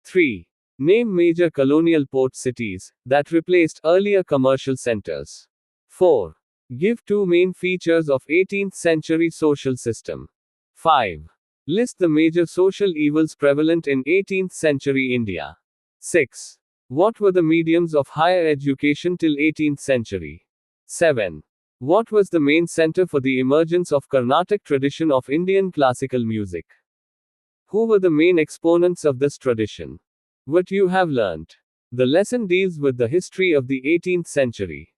3. Name major colonial port cities that replaced earlier commercial centers. 4. Give 2 main features of 18th century social system. 5. List the major social evils prevalent in 18th century India. 6. What were the mediums of higher education till 18th century? 7. What was the main center for the emergence of Carnatic tradition of Indian classical music? Who were the main exponents of this tradition? What you have learnt. The lesson deals with the history of the 18th century.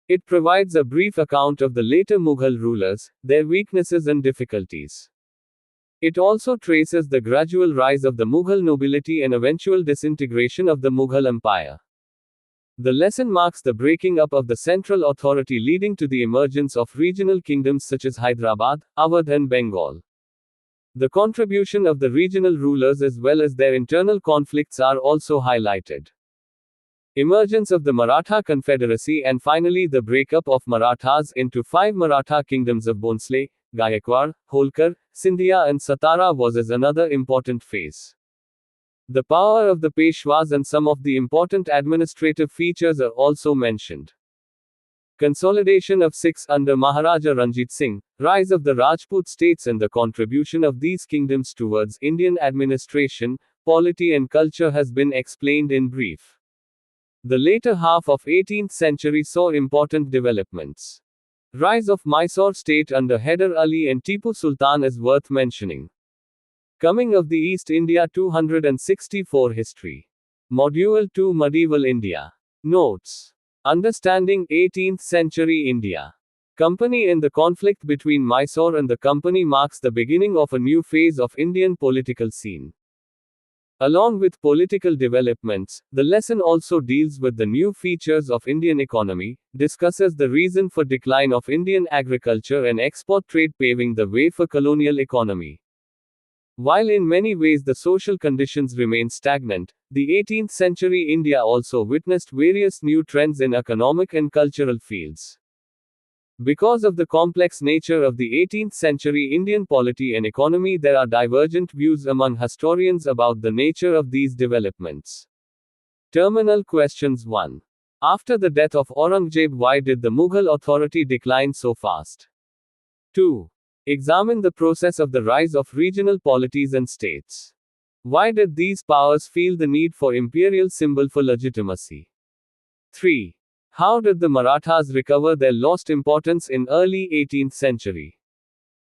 It provides a brief account of the later Mughal rulers, their weaknesses and difficulties. It also traces the gradual rise of the Mughal nobility and eventual disintegration of the Mughal Empire. The lesson marks the breaking up of the central authority leading to the emergence of regional kingdoms such as Hyderabad, Awadh and Bengal. The contribution of the regional rulers as well as their internal conflicts are also highlighted. Emergence of the Maratha Confederacy and finally the breakup of Marathas into 5 Maratha kingdoms of Bhonsle, Gayekwad, Holkar, Sindhia and Satara was as another important phase. The power of the Peshwas and some of the important administrative features are also mentioned. Consolidation of Sikhs under Maharaja Ranjit Singh, rise of the Rajput states and the contribution of these kingdoms towards Indian administration, polity and culture has been explained in brief. The later half of 18th century saw important developments. Rise of Mysore state under Hyder Ali and Tipu Sultan is worth mentioning. Coming of the East India 264 History. Module 2 Medieval India. Notes. Understanding 18th century India. Company and the conflict between Mysore and the company marks the beginning of a new phase of Indian political scene. Along with political developments, the lesson also deals with the new features of Indian economy, discusses the reason for decline of Indian agriculture and export trade paving the way for colonial economy. While in many ways the social conditions remain stagnant, the 18th century India also witnessed various new trends in economic and cultural fields. Because of the complex nature of the 18th century Indian polity and economy, there are divergent views among historians about the nature of these developments. Terminal questions 1. After the death of Aurangzeb, why did the Mughal authority decline so fast? 2. Examine the process of the rise of regional polities and states. Why did these powers feel the need for imperial symbol for legitimacy? 3. How did the Marathas recover their lost importance in early 18th century?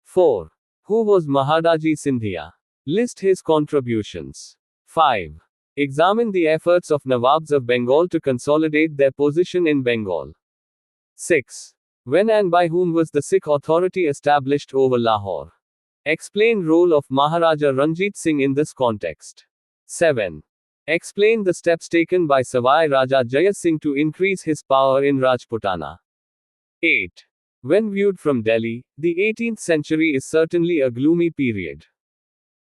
4. Who was Mahadaji Sindhia? List his contributions. 5. Examine the efforts of Nawabs of Bengal to consolidate their position in Bengal. 6. When and by whom was the Sikh authority established over Lahore? Explain role of Maharaja Ranjit Singh in this context. 7. Explain the steps taken by Savai Raja Jaya Singh to increase his power in Rajputana. 8. When viewed from Delhi, the 18th century is certainly a gloomy period.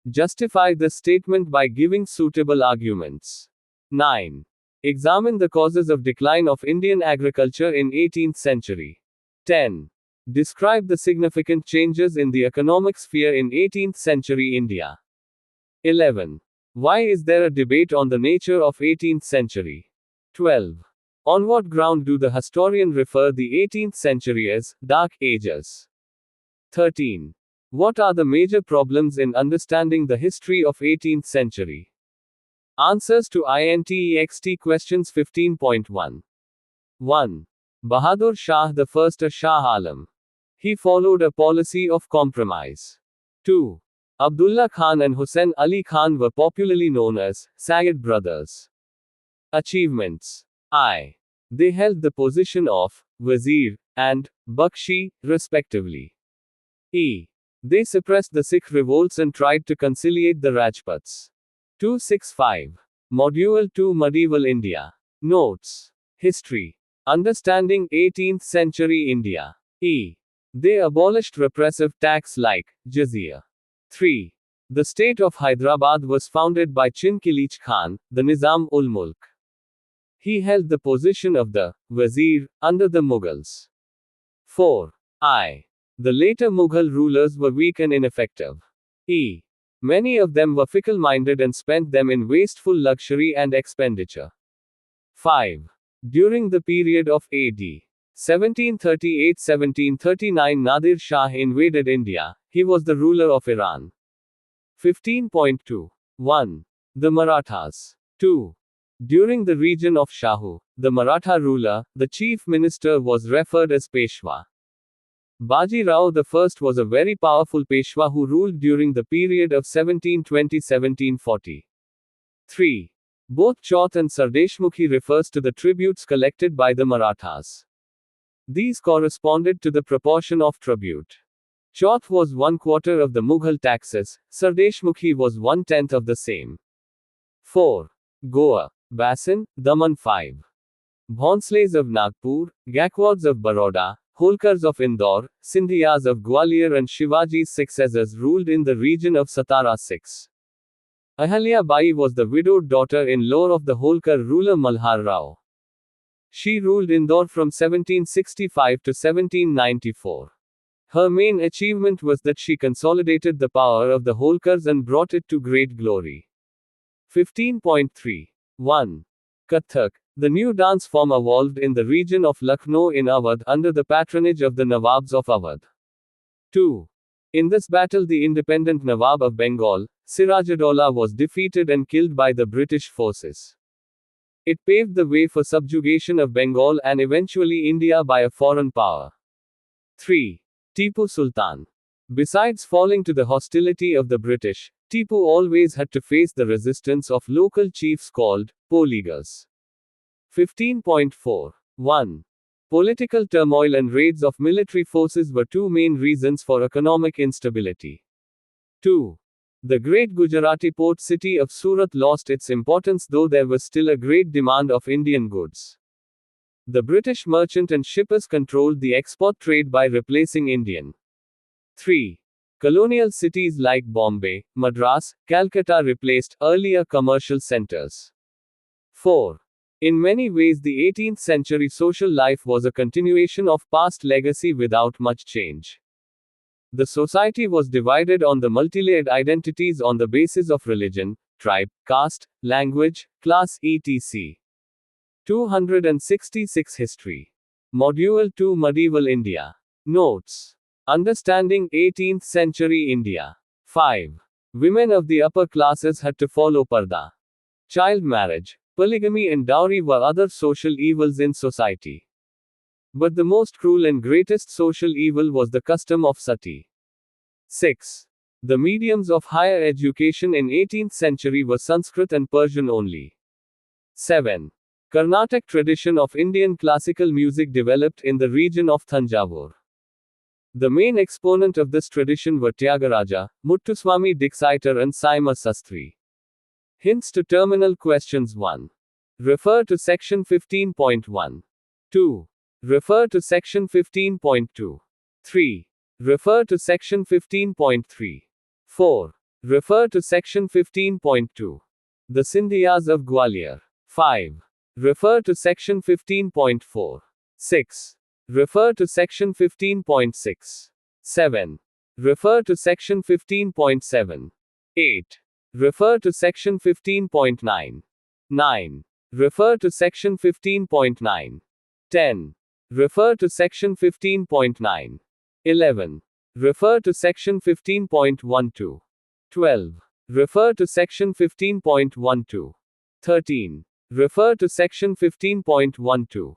Justify this statement by giving suitable arguments. 9. Examine the causes of decline of Indian agriculture in 18th century. 10. Describe the significant changes in the economic sphere in 18th century India. 11. Why is there a debate on the nature of 18th century? 12. On what ground do the historian refer the 18th century as Dark Ages? 13. What are the major problems in understanding the history of 18th century? Answers to INTEXT questions 15.1. 1. Bahadur Shah I, Shah Alam. He followed a policy of compromise. 2. Abdullah Khan and Hussain Ali Khan were popularly known as Sayyid brothers. Achievements. I. They held the position of Wazir and Bakshi, respectively. E. They suppressed the Sikh revolts and tried to conciliate the Rajputs. 265. Module 2 Medieval India. Notes. History. Understanding 18th century India. E. They abolished repressive tax like jizya. 3. The state of Hyderabad was founded by Chin Kilich Khan, the Nizam ul Mulk. He held the position of the Wazir under the Mughals. 4. I. The later Mughal rulers were weak and ineffective. E. Many of them were fickle-minded and spent them in wasteful luxury and expenditure. 5. During the period of A.D. 1738-1739 Nadir Shah invaded India. He was the ruler of Iran. 15.2. 1. The Marathas. 2. During the reign of Shahu, the Maratha ruler, the chief minister was referred as Peshwa. Baji Rao I was a very powerful Peshwa who ruled during the period of 1720-1740. 3. Both Chauth and Sardeshmukhi refers to the tributes collected by the Marathas. These corresponded to the proportion of tribute. Chauth was 1/4 of the Mughal taxes, Sardeshmukhi was 1/10 of the same. 4. Goa, Bassan, Daman 5. Bhonsles of Nagpur, Gaikwads of Baroda, Holkars of Indore, Sindhiyas of Gwalior and Shivaji's successors ruled in the region of Satara 6. Ahalya Bai was the widowed daughter-in-law of the Holkar ruler Malhar Rao. She ruled Indore from 1765 to 1794. Her main achievement was that she consolidated the power of the Holkars and brought it to great glory. 15.3. 1. Kathak. The new dance form evolved in the region of Lucknow in Awadh under the patronage of the Nawabs of Awadh. 2. In this battle the independent Nawab of Bengal, Sirajuddaula was defeated and killed by the British forces. It paved the way for subjugation of Bengal and eventually India by a foreign power. 3. Tipu Sultan. Besides falling to the hostility of the British, Tipu always had to face the resistance of local chiefs called Poligas. 15.4. 1. Political turmoil and raids of military forces were two main reasons for economic instability. 2. The great Gujarati port city of Surat lost its importance though there was still a great demand of Indian goods. The British merchant and shippers controlled the export trade by replacing Indian. 3. Colonial cities like Bombay, Madras, Calcutta replaced earlier commercial centers. 4. In many ways the 18th century social life was a continuation of past legacy without much change. The society was divided on the multilayered identities on the basis of religion, tribe, caste, language, class etc. 266 History. Module 2 Medieval India. Notes. Understanding 18th century India. 5. Women of the upper classes had to follow parda. Child marriage, polygamy and dowry were other social evils in society. But the most cruel and greatest social evil was the custom of sati. 6. The mediums of higher education in 18th century were Sanskrit and Persian only. 7. Carnatic tradition of Indian classical music developed in the region of Thanjavur. The main exponent of this tradition were Tyagaraja, Muttuswami Dikshiter and Saima Sastri. Hints to terminal questions 1. Refer to section 15.1. 2. Refer to section 15.2. 3. Refer to section 15.3. 4. Refer to section 15.2. The Sindhiyas of Gwalior. 5. Refer to section 15.4. 6. Refer to section 15.6. 7. Refer to section 15.7. 8. Refer to section 15.9. 9. Refer to section 15.9. 10. Refer to section 15.9. 11. Refer to section 15.12. 12. Refer to section 15.12. 13. Refer to section 15.12.